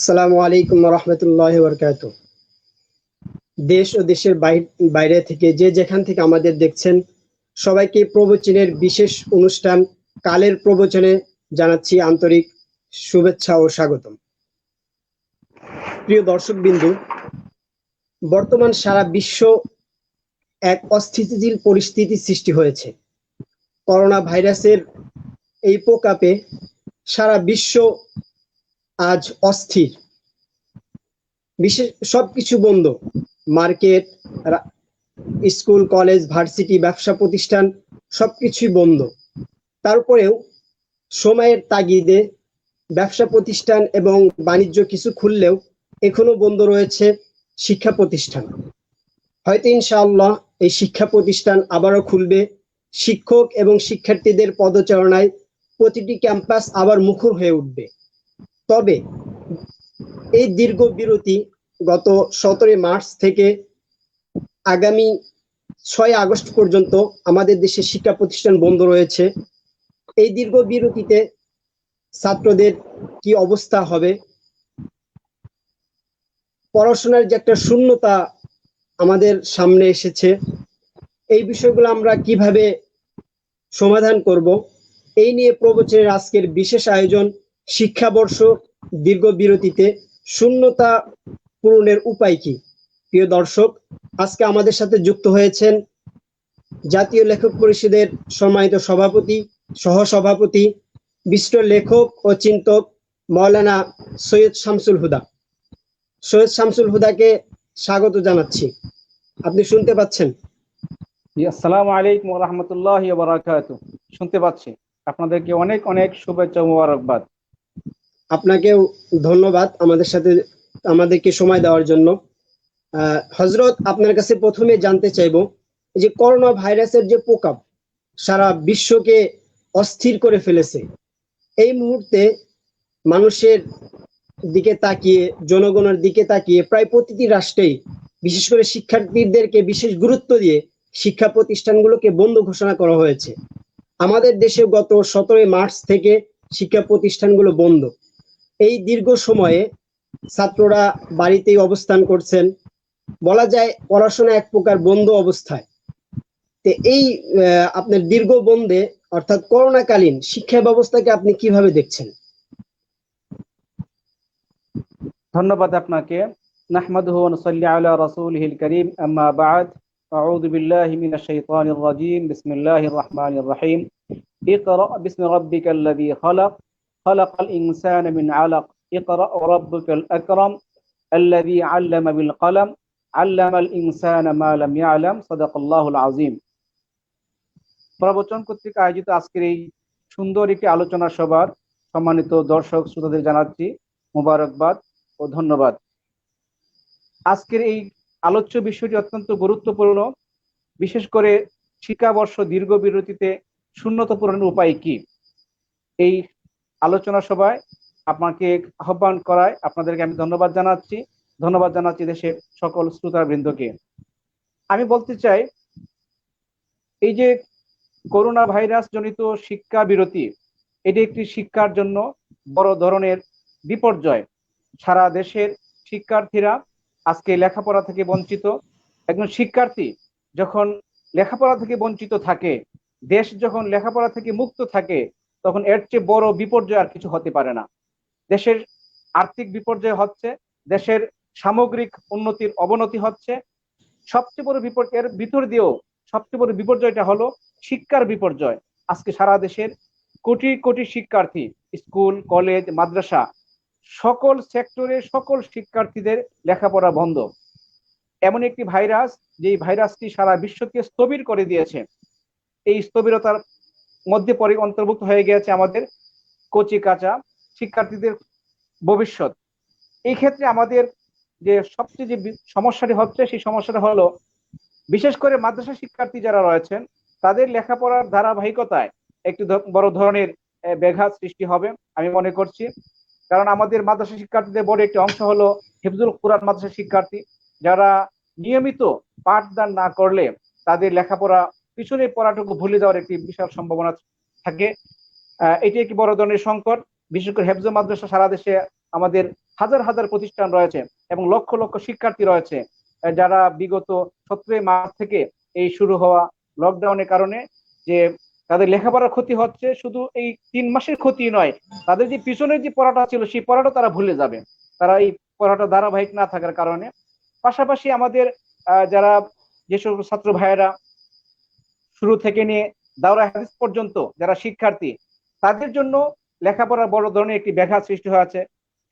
আসসালামু আলাইকুম রহমতুল্লাহ বরকাত। দেশ ও দেশের বাইরে থেকে যে যেখান থেকে আমাদের দেখছেন সবাইকে প্রবচনের বিশেষ অনুষ্ঠান কালের প্রবচনে জানাচ্ছি আন্তরিক শুভেচ্ছা ও স্বাগতম। প্রিয় দর্শকবিন্দু, বর্তমান সারা বিশ্ব এক অস্থিতিশীল পরিস্থিতি সৃষ্টি হয়েছে। করোনা ভাইরাসের এই প্রকোপে সারা বিশ্ব আজ অস্থির। বিশেষ সবকিছু বন্ধ, মার্কেট, স্কুল, কলেজ, ভার্সিটি, ব্যবসা প্রতিষ্ঠান সবকিছুই বন্ধ। তারপরেও সময়ের তাগিদে ব্যবসা প্রতিষ্ঠান এবং বাণিজ্য কিছু খুললেও এখনো বন্ধ রয়েছে শিক্ষা প্রতিষ্ঠান। হয়তো ইনশাআল্লাহ এই শিক্ষা প্রতিষ্ঠান আবারও খুলবে। শিক্ষক এবং শিক্ষার্থীদের পদচারণায় প্রতিটি ক্যাম্পাস আবার মুখর হয়ে উঠবে। তবে এই দীর্ঘ বিরতি গত 17 মার্চ থেকে আগামী 6 আগস্ট পর্যন্ত আমাদের দেশে শিক্ষা প্রতিষ্ঠান বন্ধ রয়েছে। এই দীর্ঘ বিরতিতে ছাত্রদের কি অবস্থা হবে, পড়াশোনার যে একটা শূন্যতা আমাদের সামনে এসেছে, এই বিষয়গুলো আমরা কিভাবে সমাধান করব, এই নিয়ে প্রবচনের আজকের বিশেষ আয়োজন শিক্ষাবর্ষ দীর্ঘ বিরতিতে শূন্যতা পূরণের উপায় কি। প্রিয় দর্শক, আজকে আমাদের সাথে যুক্ত হয়েছেন জাতীয় লেখক পরিষদের সম্মানিত সভাপতি, সহসভাপতি, বিশিষ্ট লেখক ও চিন্তক মাওলানা সৈয়দ শামসুল হুদা। সৈয়দ শামসুল হুদাকে স্বাগত জানাচ্ছি। আপনি শুনতে পাচ্ছেন? আসসালামু আলাইকুম ওয়া রাহমাতুল্লাহি ওয়া বারাকাতুহু। শুনতে পাচ্ছি। আপনাদেরকে অনেক অনেক শুভেচ্ছা ও মোবারকবাদ। আপনাকেও ধন্যবাদ আমাদেরকে সময় দেওয়ার জন্য। হযরত, আপনার কাছে প্রথমে জানতে চাইবো যে করোনা ভাইরাসের যে প্রকোপ সারা বিশ্বকে অস্থির করে ফেলেছে, এই মুহূর্তে মানুষের দিকে তাকিয়ে, জনগণের দিকে তাকিয়ে প্রায় প্রতিটি রাষ্ট্রেই বিশেষ করে শিক্ষার্থীদেরকে বিশেষ গুরুত্ব দিয়ে শিক্ষা প্রতিষ্ঠানগুলোকে বন্ধ ঘোষণা করা হয়েছে। আমাদের দেশে গত 17 মার্চ থেকে শিক্ষা প্রতিষ্ঠানগুলো বন্ধ। এই দীর্ঘ সময়ে ছাত্ররা বাড়িতেই অবস্থান করছেন, বলা যায় পড়াশোনা এক প্রকার বন্ধ অবস্থায়। তো এই আপনার দীর্ঘ বন্ধে অর্থাৎ করোনাকালীন শিক্ষা ব্যবস্থাকে আপনি কিভাবে দেখছেন? ধন্যবাদ আপনাকে। নাহমাদুহু ওয়া নুসাল্লি আলা রাসূলিহিল কারীম, আম্মা বা'দ। আউযু বিল্লাহি মিনাশ শাইতানির রাজীম। বিসমিল্লাহির রাহমানির রাহিম। ইকরা বিসমি রাব্বিকাল্লাযী খালাক, খালাকাল ইনসানা মিন আলাক, ইকরা ওয়া রাব্বুকাল আকরাম, আল্লাযী আল্লামা বিল কলম, আল্লামাল ইনসানা মা লাম ইয়ালাম। সাদাকাল্লাহুল আযীম। প্রবচন কর্তৃক আয়োজিত আজকের এই সুন্দর একটি আলোচনা সভার সম্মানিত দর্শক শ্রোতাদের জানাচ্ছি মোবারকবাদ ও ধন্যবাদ। আজকের এই আলোচ্য বিষয়টি অত্যন্ত গুরুত্বপূর্ণ। বিশেষ করে শিক্ষাবর্ষ দীর্ঘ বিরতিতে শূন্যতা পূরণের উপায় কি, এই আলোচনা সভায় আপনাকে আহ্বান করায় আপনাদেরকে আমি ধন্যবাদ জানাচ্ছি দেশের সকল শ্রোতাবৃন্দকে। আমি বলতে চাই, এই যে করোনা ভাইরাস জনিত শিক্ষা বিরতি, এটি একটি শিক্ষার জন্য বড় ধরনের বিপর্যয়। সারা দেশের শিক্ষার্থীরা আজকে লেখাপড়া থেকে বঞ্চিত। একজন শিক্ষার্থী যখন লেখাপড়া থেকে বঞ্চিত থাকে, দেশ যখন লেখাপড়া থেকে মুক্ত থাকে, তখন এর চেয়ে বড় বিপর্যয় আর কিছু হতে পারে না। দেশের আর্থিক বিপর্যয় হচ্ছে, দেশের সামগ্রিক উন্নতির অবনতি হচ্ছে। সবচেয়ে বড় বিপর্যয়ের ভিতর দিয়েও সবচেয়ে বড় বিপর্যয়টা হলো শিক্ষার বিপর্যয়। আজকে সারা দেশের কোটি কোটি শিক্ষার্থী, স্কুল, কলেজ, মাদ্রাসা, সকল সেক্টরে সকল শিক্ষার্থীদের লেখাপড়া বন্ধ। এমন একটি ভাইরাস, যে ভাইরাসটি সারা বিশ্বকে স্থবির করে দিয়েছে। এই স্থবিরতার মধ্যে পরে অন্তর্ভুক্ত হয়ে গিয়েছে আমাদের কচি কাঁচা শিক্ষার্থীদের ভবিষ্যৎ। এই ক্ষেত্রে আমাদের যে সবচেয়ে যে সমস্যাটি হচ্ছে, সেই সমস্যাটা হলো বিশেষ করে মাদ্রাসা শিক্ষার্থী যারা রয়েছেন, তাদের লেখাপড়ার ধারাবাহিকতায় একটু বড় ধরনের ব্যাঘাত সৃষ্টি হবে আমি মনে করছি। কারণ আমাদের মাদ্রাসা শিক্ষার্থীদের বড় একটি অংশ হলো হিফজুল কুরআন মাদ্রাসা শিক্ষার্থী, যারা নিয়মিত পাঠদান না করলে তাদের লেখাপড়া পিছনে পড়াটুকু ভুলে যাওয়ার একটি বিশাল সম্ভাবনা থাকে। এটি একটি বড় ধরনের সংকট। বিশেষ করে হেফজ মাদ্রাসা সারা দেশে আমাদের হাজার হাজার প্রতিষ্ঠান রয়েছে এবং লক্ষ লক্ষ শিক্ষার্থী রয়েছে, যারা বিগত 17 মার্চ থেকে এই শুরু হওয়া লকডাউনের কারণে যে তাদের লেখাপড়ার ক্ষতি হচ্ছে, শুধু এই 3 মাসের ক্ষতি নয়, তাদের যে পিছনের যে পড়াটা ছিল সেই পড়াটা তারা ভুলে যাবে, তারা এই পড়াটা ধারাবাহিক না থাকার কারণে। পাশাপাশি আমাদের যারা যে সকল ছাত্র ভাইয়েরা শুরু থেকে নিয়ে দাওরা হাদিস পর্যন্ত যারা শিক্ষার্থী, তাদের জন্য লেখাপড়ার বড় ধরনের একটি ব্যাঘাত সৃষ্টি হয়েছে।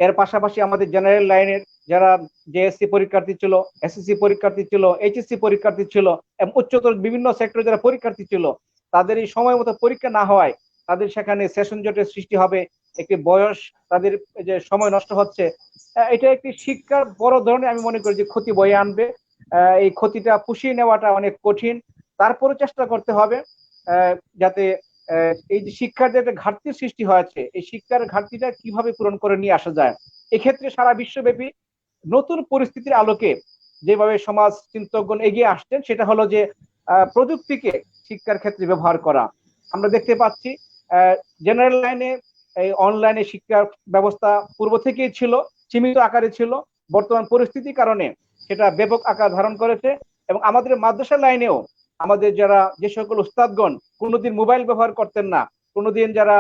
এর পাশাপাশি আমাদের জেনারেল লাইনের যারা জেএসসি পরীক্ষার্থী ছিল, এসএসসি পরীক্ষার্থী ছিল, এইচএসসি পরীক্ষার্থী ছিল এবং উচ্চতর বিভিন্ন সেক্টরে যারা পরীক্ষার্থী ছিল, তাদের এই সময় মতো পরীক্ষা না হওয়ায় তাদের সেখানে সেশন জটের সৃষ্টি হবে, একটি বয়স তাদের যে সময় নষ্ট হচ্ছে। এটা একটি শিক্ষার বড় ধরনের আমি মনে করি যে ক্ষতি বয়ে আনবে। এই ক্ষতিটা পুষিয়ে নেওয়াটা অনেক কঠিন, তারপরে চেষ্টা করতে হবে যাতে এই যে শিক্ষার যে একটা ঘাটতির সৃষ্টি হয়েছে, এই শিক্ষার ঘাটতিটা কিভাবে পূরণ করে নিয়ে আসা যায়। এক্ষেত্রে সারা বিশ্বব্যাপী নতুন পরিস্থিতির আলোকে যেভাবে সমাজ চিন্তকগণ এগিয়ে আসছেন, সেটা হলো যে প্রযুক্তিকে শিক্ষার ক্ষেত্রে ব্যবহার করা। আমরা দেখতে পাচ্ছি জেনারেল লাইনে এই অনলাইনে শিক্ষার ব্যবস্থা পূর্ব থেকেই ছিল, সীমিত আকারে ছিল, বর্তমান পরিস্থিতির কারণে সেটা ব্যাপক আকার ধারণ করেছে। এবং আমাদের মাদ্রাসা লাইনেও আমাদের যারা যে সকল উস্তাদগণ কোনোদিন মোবাইল ব্যবহার করতেন না, কোনোদিন যারা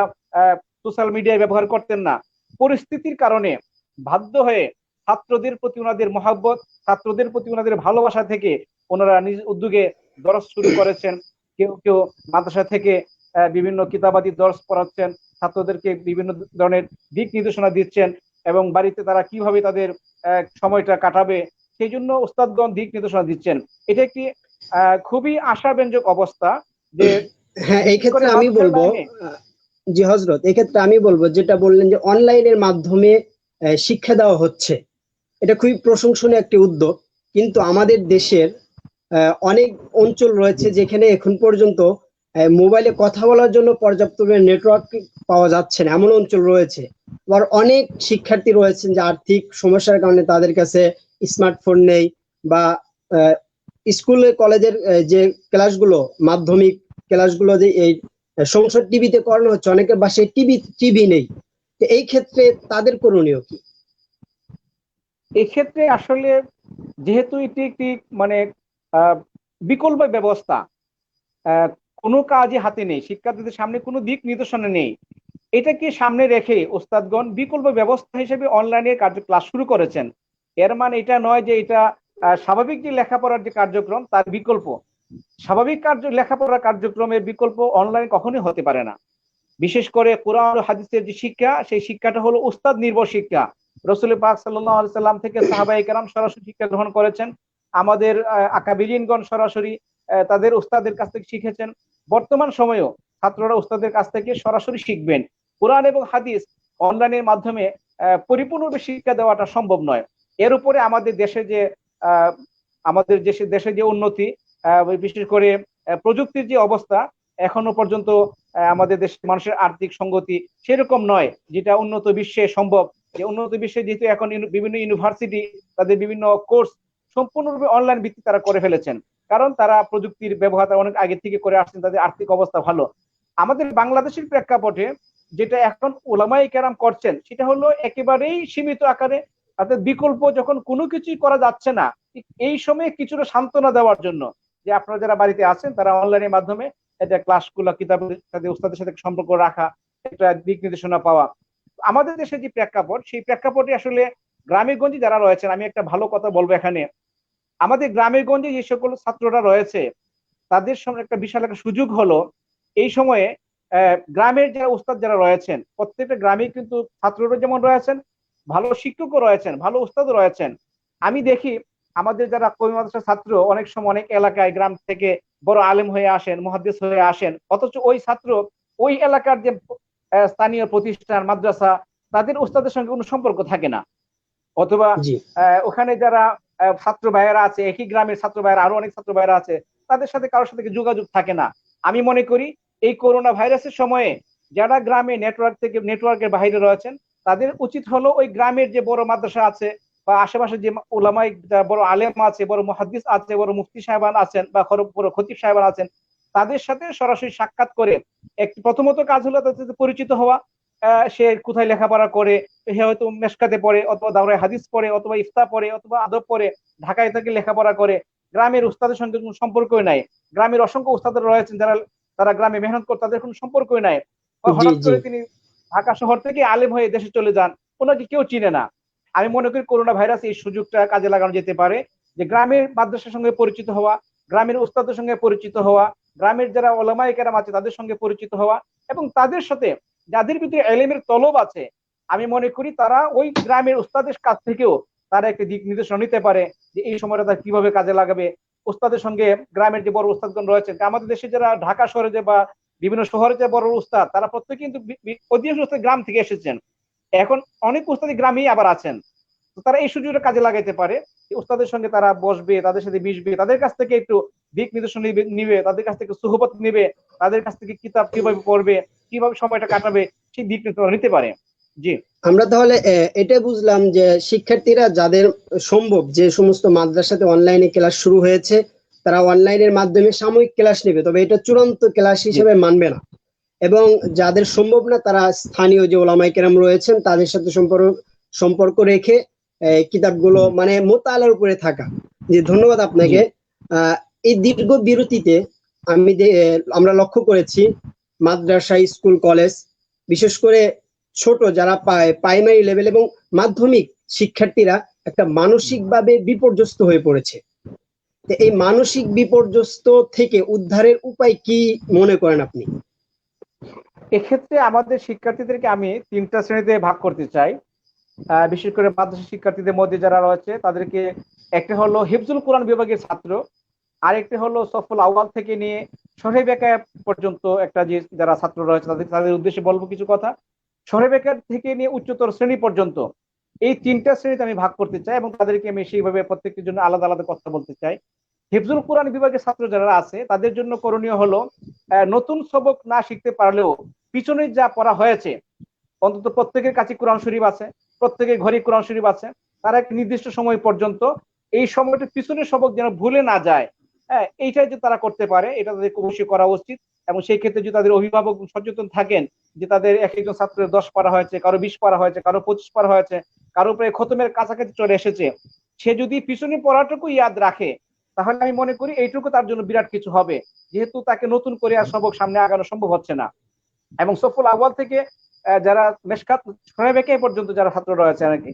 সোশ্যাল মিডিয়া ব্যবহার করতেন না, পরিস্থিতির কারণে বাধ্য হয়ে ছাত্রদের প্রতি ওনাদের মহাব্বত, ছাত্রদের প্রতি ওনাদের ভালোবাসা থেকে ওনারা নিজ উদ্যোগে দরস শুরু করেছেন। কেউ কেউ মাদ্রাসা থেকে বিভিন্ন কিতাবাদি দরস পড়াচ্ছেন, ছাত্রদেরকে বিভিন্ন ধরনের দিক নির্দেশনা দিচ্ছেন এবং বাড়িতে তারা কিভাবে তাদের সময়টা কাটাবে সেই জন্য উস্তাদগণ দিক নির্দেশনা দিচ্ছেন। এটা একটি খুবই আশাব্যঞ্জক অবস্থা যে হ্যাঁ, এই বিশেষ করে ক্ষেত্রে আমি মাদ্রাসা বলবো, লাইনে। জি হজরত, এই ক্ষেত্রে আমি বলবো যেটা বললেন যে অনলাইনের মাধ্যমে শিক্ষা দেওয়া হচ্ছে, এটা খুবই প্রশংসনীয় একটি উদ্যোগ। কিন্তু আমাদের দেশের অনেক অঞ্চল রয়েছে যেখানে এখন পর্যন্ত মোবাইলে কথা বলার জন্য পর্যাপ্ত নেটওয়ার্ক পাওয়া যাচ্ছে না, এমন অঞ্চল রয়েছে। আবার অনেক শিক্ষার্থী রয়েছেন যে আর্থিক সমস্যার কারণে তাদের কাছে স্মার্টফোন নেই, বা স্কুলে কলেজের যে ক্লাসগুলো, মাধ্যমিক ক্লাসগুলো যে এই সংসদ টিভিতে করানো হচ্ছে, অনেকের বাসায় টিভি নেই। তো এই ক্ষেত্রে তাদের করণীয় কি? এক্ষেত্রে আসলে যেহেতু এটি একটি মানে বিকল্প ব্যবস্থা, কোনো কাজই হাতে নেই, শিক্ষার্থীদের সামনে কোনো দিক নির্দেশনা নেই, এটাকে সামনে রেখে ওস্তাদগণ বিকল্প ব্যবস্থা হিসেবে অনলাইনে ক্লাস শুরু করেছেন। এর মানে এটা নয় যে এটা স্বাভাবিক যে লেখাপড়ার যে কার্যক্রম তার বিকল্প। স্বাভাবিক লেখাপড়ার কার্যক্রমের বিকল্প অনলাইন কখনোই হতে পারে না। বিশেষ করে কোরআন ও হাদিসের যে শিক্ষা, সেই শিক্ষাটা হলো উস্তাদ নির্ভর শিক্ষা। রসুল পাক সাল্লাল্লাহু আলাইহি সাল্লাম থেকে সাহাবায়ে কেরাম সরাসরি শিক্ষা গ্রহণ করেছেন, আমাদের আকাবিরিনগণ সরাসরি তাদের উস্তাদের কাছ থেকে শিখেছেন। বর্তমান সময়েও ছাত্ররা উস্তাদের কাছ থেকে সরাসরি শিখবেন। কোরআন এবং হাদিস অনলাইনের মাধ্যমে পরিপূর্ণরূপে শিক্ষা দেওয়াটা সম্ভব নয়। এর উপরে আমাদের দেশে যে আমাদের দেশে যে উন্নতি, বিশেষ করে প্রযুক্তির যে অবস্থা, এখনো পর্যন্ত আমাদের দেশের মানুষের আর্থিক সংগতি সেরকম নয় যেটা উন্নত বিশ্বে সম্ভব। যে উন্নত বিশ্বে যেহেতু এখন বিভিন্ন ইউনিভার্সিটি তাদের বিভিন্ন কোর্স সম্পূর্ণরূপে অনলাইন ভিত্তিক তারা করে ফেলেছেন, কারণ তারা প্রযুক্তির ব্যবহার অনেক আগে থেকে করে আসছেন, তাদের আর্থিক অবস্থা ভালো। আমাদের বাংলাদেশের প্রেক্ষাপটে যেটা এখন ওলামায়ে কেরাম করছেন সেটা হলো একেবারেই সীমিত আকারে, তাদের বিকল্প যখন কোনো কিছুই করা যাচ্ছে না, এই সময়ে কিছুটা সান্ত্বনা দেওয়ার জন্য যে আপনারা যারা বাড়িতে আছেন তারা অনলাইনের মাধ্যমে এটা ক্লাসগুলো কিতাবের সাথে উস্তাদের সাথে সম্পর্ক রাখা, একটা দিক নির্দেশনা পাওয়া। আমাদের দেশে যে প্রেক্ষাপট, সেই প্রেক্ষাপটে আসলে গ্রামে গঞ্জে যারা রয়েছেন, আমি একটা ভালো কথা বলবো এখানে, আমাদের গ্রামে গঞ্জে যে সকল ছাত্ররা রয়েছে তাদের সঙ্গে একটা বিশাল একটা সুযোগ হলো এই সময়ে গ্রামের যারা উস্তাদ যারা রয়েছেন, প্রত্যেকটা গ্রামে কিন্তু ছাত্ররা যেমন রয়েছেন, ভালো শিক্ষকও রয়েছেন, ভালো উস্তাদও রয়েছেন। আমি দেখি আমাদের যারা কওমি মাদ্রাসার ছাত্র অনেক সময় অনেক এলাকায় গ্রাম থেকে বড় আলেম হয়ে আসেন, মুহাদ্দিস হয়ে আসেন, অথচ ওই ছাত্র ওই এলাকার যে স্থানীয় প্রতিষ্ঠান মাদ্রাসা তাদের উস্তাদের সঙ্গে কোনো সম্পর্ক থাকে না। অথবা জি, ওখানে যারা ছাত্র ভাইয়েরা আছে, একই গ্রামের ছাত্র ভাইয়েরা আরো অনেক ছাত্র ভাইয়েরা আছে, তাদের সাথে কারোর সাথে যোগাযোগ থাকে না। আমি মনে করি এই করোনা ভাইরাসের সময়ে যারা গ্রামে নেটওয়ার্কের বাইরে রয়েছেন, তাদের উচিত হলো ওই গ্রামের যে বড় মাদ্রাসা আছে বা আশেপাশে যে ওলামাই বড় আলেম আছে, বড় মুহাদ্দিস আছে, বড় মুফতি সাহেবান আছেন বা বড় খতিব সাহেবান আছেন, তাদের সাথে সরাসরি সাক্ষাৎ করে প্রথমত কাজ হলো তাদের সাথে পরিচিত হওয়া, সে কোথায় লেখাপড়া করে, সে হয়তো মেশকাতে পড়ে, অথবা দাওরায়ে হাদিস পড়ে, অথবা ইফতা পড়ে, অথবা আদব পড়ে, ঢাকায় থেকে লেখাপড়া করে, গ্রামের উস্তাদের সঙ্গে কোনো সম্পর্কই নাই। গ্রামের অসংখ্য উস্তাদ রয়েছেন যারা তারা গ্রামে মেহনত করে, তাদের কোনো সম্পর্কই নাই। জি হঠাৎ জি করে তিনি ঢাকা শহর থেকে আলেম হয়ে দেশে চলে যান, ওনাকে কেউ চিনে না। আমি মনে করি করোনা ভাইরাস এই সুযোগটা কাজে লাগানো যেতে পারে, যে গ্রামের মাদ্রাসার সঙ্গে পরিচিত হওয়া, গ্রামের উস্তাদের সঙ্গে পরিচিত হওয়া, গ্রামের যারা ওলামায়ে কেরাম আছে তাদের সঙ্গে পরিচিত হওয়া, এবং তাদের সাথে যাদের ভিতরে এলেমের তলব আছে, আমি মনে করি তারা ওই গ্রামের উস্তাদের কাছ থেকেও তারা একটা দিক নির্দেশনা নিতে পারে যে এই সময়টা তারা কিভাবে কাজে লাগাবে। উস্তাদের সঙ্গে গ্রামের যে বড় উস্তাদগণ রয়েছেন, আমাদের দেশে যারা ঢাকা শহরে যে বা বিভিন্ন শহরে যে বড় উস্তাদ, তারা প্রত্যেকে কিন্তু অধিকাংশ উস্তাদ গ্রাম থেকে এসেছেন। এখন অনেক উস্তাদি গ্রামেই আবার আছেন। তো তারা এই সুযোগটা কাজে লাগাইতে পারে, যে উস্তাদের সঙ্গে তারা বসবে, তাদের সাথে মিশবে, তাদের কাছ থেকে একটু দিক নির্দেশনা নিবে, তাদের কাছ থেকে সুহবত নিবে, তাদের কাছ থেকে কিতাব কিভাবে পড়বে, কিভাবে সময়টা কাটাবে, সেই দিক নির্দেশনা নিতে পারে। জি। আমরা তাহলে এটা বুঝলাম যে শিক্ষার্থীরা যাদের সম্ভব, যে সমস্ত মাদ্রাসাতে অনলাইনে ক্লাস শুরু হয়েছে, তারা অনলাইনের মাধ্যমে সাময়িক ক্লাস নেবে, তবে এটা চূড়ান্ত ক্লাস জি। হিসেবে মানবে না। এবং যাদের সম্ভব না, তারা স্থানীয় যে ওলামায়ে কেরাম রয়েছেন তাদের সাথে সম্পর্ক রেখে কিতাবগুলো মানে মোতালার উপরে থাকা। যে ধন্যবাদ জি। আপনাকে। এই দীর্ঘ বিরতিতে আমরা লক্ষ্য করেছি মাদ্রাসা, স্কুল, কলেজ, বিশেষ করে ছোট যারা প্রাইমারি লেভেল এবং মাধ্যমিক শিক্ষার্থীরা একটা মানসিকভাবে বিপর্যস্ত হয়ে পড়েছে। তো এই মানসিক বিপর্যস্ত থেকে উদ্ধারের উপায় কি মনে করেন আপনি? এক্ষেত্রে আমাদের শিক্ষার্থীদেরকে আমি তিনটা শ্রেণীতে ভাগ করতে চাই। বিশেষ করে মাদ্রাসা শিক্ষার্থীদের মধ্যে যারা রয়েছে তাদেরকে, একটা হলো হিফজুল কোরআন বিভাগের ছাত্র, আরেকটি হলো সফল আউয়াল থেকে নিয়ে শরহে বেকার পর্যন্ত একটা যে যারা ছাত্র রয়েছে তাদের তাদের উদ্দেশ্যে বলবো কিছু কথা। শরহে বেকার থেকে নিয়ে উচ্চতর শ্রেণী পর্যন্ত এই তিনটা শ্রেণীতে আমি ভাগ করতে চাই, এবং তাদেরকে আমি সেইভাবে প্রত্যেকের জন্য আলাদা আলাদা কথা বলতে চাই। হিফজুল কোরআন বিভাগের ছাত্র যারা আছে তাদের জন্য করণীয় হলো, নতুন সবক না শিখতে পারলেও পিছনে যা পড়া হয়েছে, অন্তত প্রত্যেকের কাছে কোরআন শরীফ আছে, প্রত্যেকের ঘরে কোরআন শরীফ আছে, তারা এক নির্দিষ্ট সময় পর্যন্ত এই সময়টা পিছনের সবক যেন ভুলে না যায়, হ্যাঁ, এইটাই যে তারা করতে পারে, এটা তাদের অবশ্যই করা উচিত। এবং সেই ক্ষেত্রে যদি তাদের অভিভাবক সচেতন থাকেন যে তাদের এক একজন ছাত্রের 10 পারা হয়েছে, কারো 20 পারা হয়েছে, কারো 25 পারা হয়েছে, কারো প্রায় খতমের কাছাকাছি চলে এসেছে, সে যদি পিছনে পড়াটুকু ইয়াদ রাখে, তাহলে আমি মনে করি এইটুকু তার জন্য বিরাট কিছু হবে, যেহেতু তাকে নতুন করে আর সবক সামনে আগানো সম্ভব হচ্ছে না। এবং সফল আউয়াল থেকে যারা মেশকাত শোয়েবেকে পর্যন্ত যারা ছাত্র রয়েছে নাকি,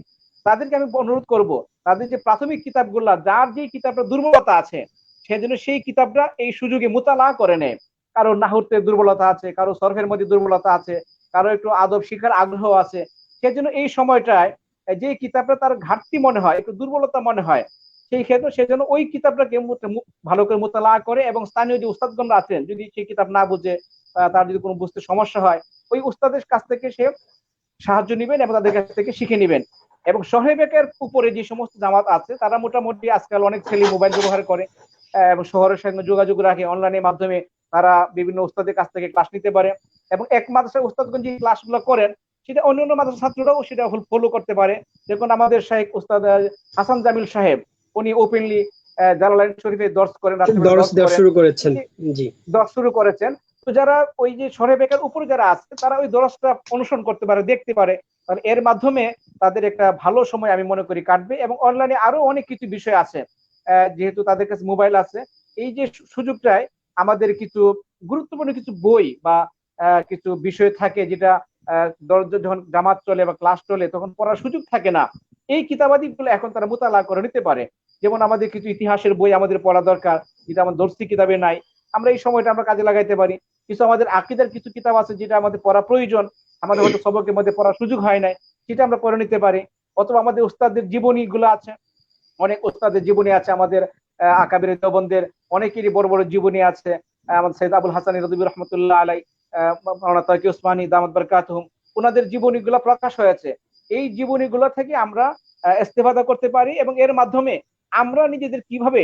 তাদেরকে আমি অনুরোধ করব, তাদের যে প্রাথমিক কিতাবগুলা, যার যে কিতাবটা দুর্বলতা আছে, সেজন্য সেই কিতাবটা এই সুযোগে মোতালা করে নেয়। কারো নাহুতে দুর্বলতা আছে, কারো সরফের মধ্যে দুর্বলতা আছে, কারো একটু আদব শিখার আগ্রহ আছে, সেজন্য এই সময়টায় যে কিতাবটা তার ঘাটতি মনে হয়, একটু দুর্বলতা মনে হয়, সেই ক্ষেত্রে সেজন্য ওই কিতাবটাকে ভালো করে মোতালা করে, এবং স্থানীয় যে উস্তাদগণরা আছেন যদি সেই কিতাব না বুঝে, তার যদি কোনো বুঝতে সমস্যা হয়, ওই উস্তাদের কাছ থেকে সে সাহায্য নেবেন এবং তাদের কাছ থেকে শিখে নেবেন। এবং শহরের উপরে যে সমস্ত জামাত আছে তারা মোটামুটি আজকাল অনেক ছেলে মোবাইল ব্যবহার করে, এবং শহরের সঙ্গে যোগাযোগ রাখে অনলাইনের মাধ্যমে, তারা বিভিন্ন উস্তাদের কাছ থেকে ক্লাস নিতে পারে। এবং এক মাদ্রাসার উস্তাদগণ যে ক্লাসগুলো করেন সেটা অন্যান্য মাদ্রাসার ছাত্ররাও সেটা ফলো করতে পারে। দেখুন আমাদের শাইখ উস্তাদ হাসান জামিল সাহেব, উনি ওপেনলি জালালাইন শরীফে দর্শ করেন, রাত্রিবেলা দর্শ দর্শ দেওয়া করেন, শুরু করেছেন। জি। দর্শ শুরু করেছেন। তো যারা ওই যে শহরে বেকার উপরে যারা আছে তারা ওই দর্শটা অনুসরণ করতে পারে, দেখতে পারে, কারণ এর মাধ্যমে তাদের একটা ভালো সময় আমি মনে করি কাটবে। এবং অনলাইনে আরো অনেক কিছু বিষয় আছে, যেহেতু তাদের কাছে মোবাইল আছে, এই যে সুযোগটায় আমাদের কিছু গুরুত্বপূর্ণ কিছু বই বা কিছু বিষয় থাকে যেটা যখন জামাত চলে বা ক্লাস চলে তখন পড়ার সুযোগ থাকে না, এই কিতাবাদি গুলো এখন তারা মোতালা করে নিতে পারে। যেমন আমাদের কিছু ইতিহাসের বই আমাদের পড়া দরকার, যেটা আমার দর্শী কিতাবে নাই, আমরা এই সময়টা আমরা কাজে লাগাইতে পারি। কিছু আমাদের আকীদার কিছু কিতাব আছে যেটা আমাদের পড়া প্রয়োজন, আমাদের হয়তো সবকের মধ্যে পড়ার সুযোগ হয় নাই, সেটা আমরা পড়ে নিতে পারি। অথবা আমাদের উস্তাদের জীবনী গুলো আছে, অনেক উস্তাদের জীবনী আছে আমাদের, আকাবির দেওবন্দের অনেকেরই বড় বড় জীবনী আছে। আমাদের সৈয়দ আবুল হাসান রদিবি রহমতুল্লাহ আলাই, মাওলানা তাকি ওসমানী দামাত বরকাতুহুম, ওনাদের জীবনীগুলো প্রকাশ হয়েছে। এই জীবনীগুলো থেকে আমরা ইস্তেফাদা করতে পারি, এবং এর মাধ্যমে আমরা নিজেদের কিভাবে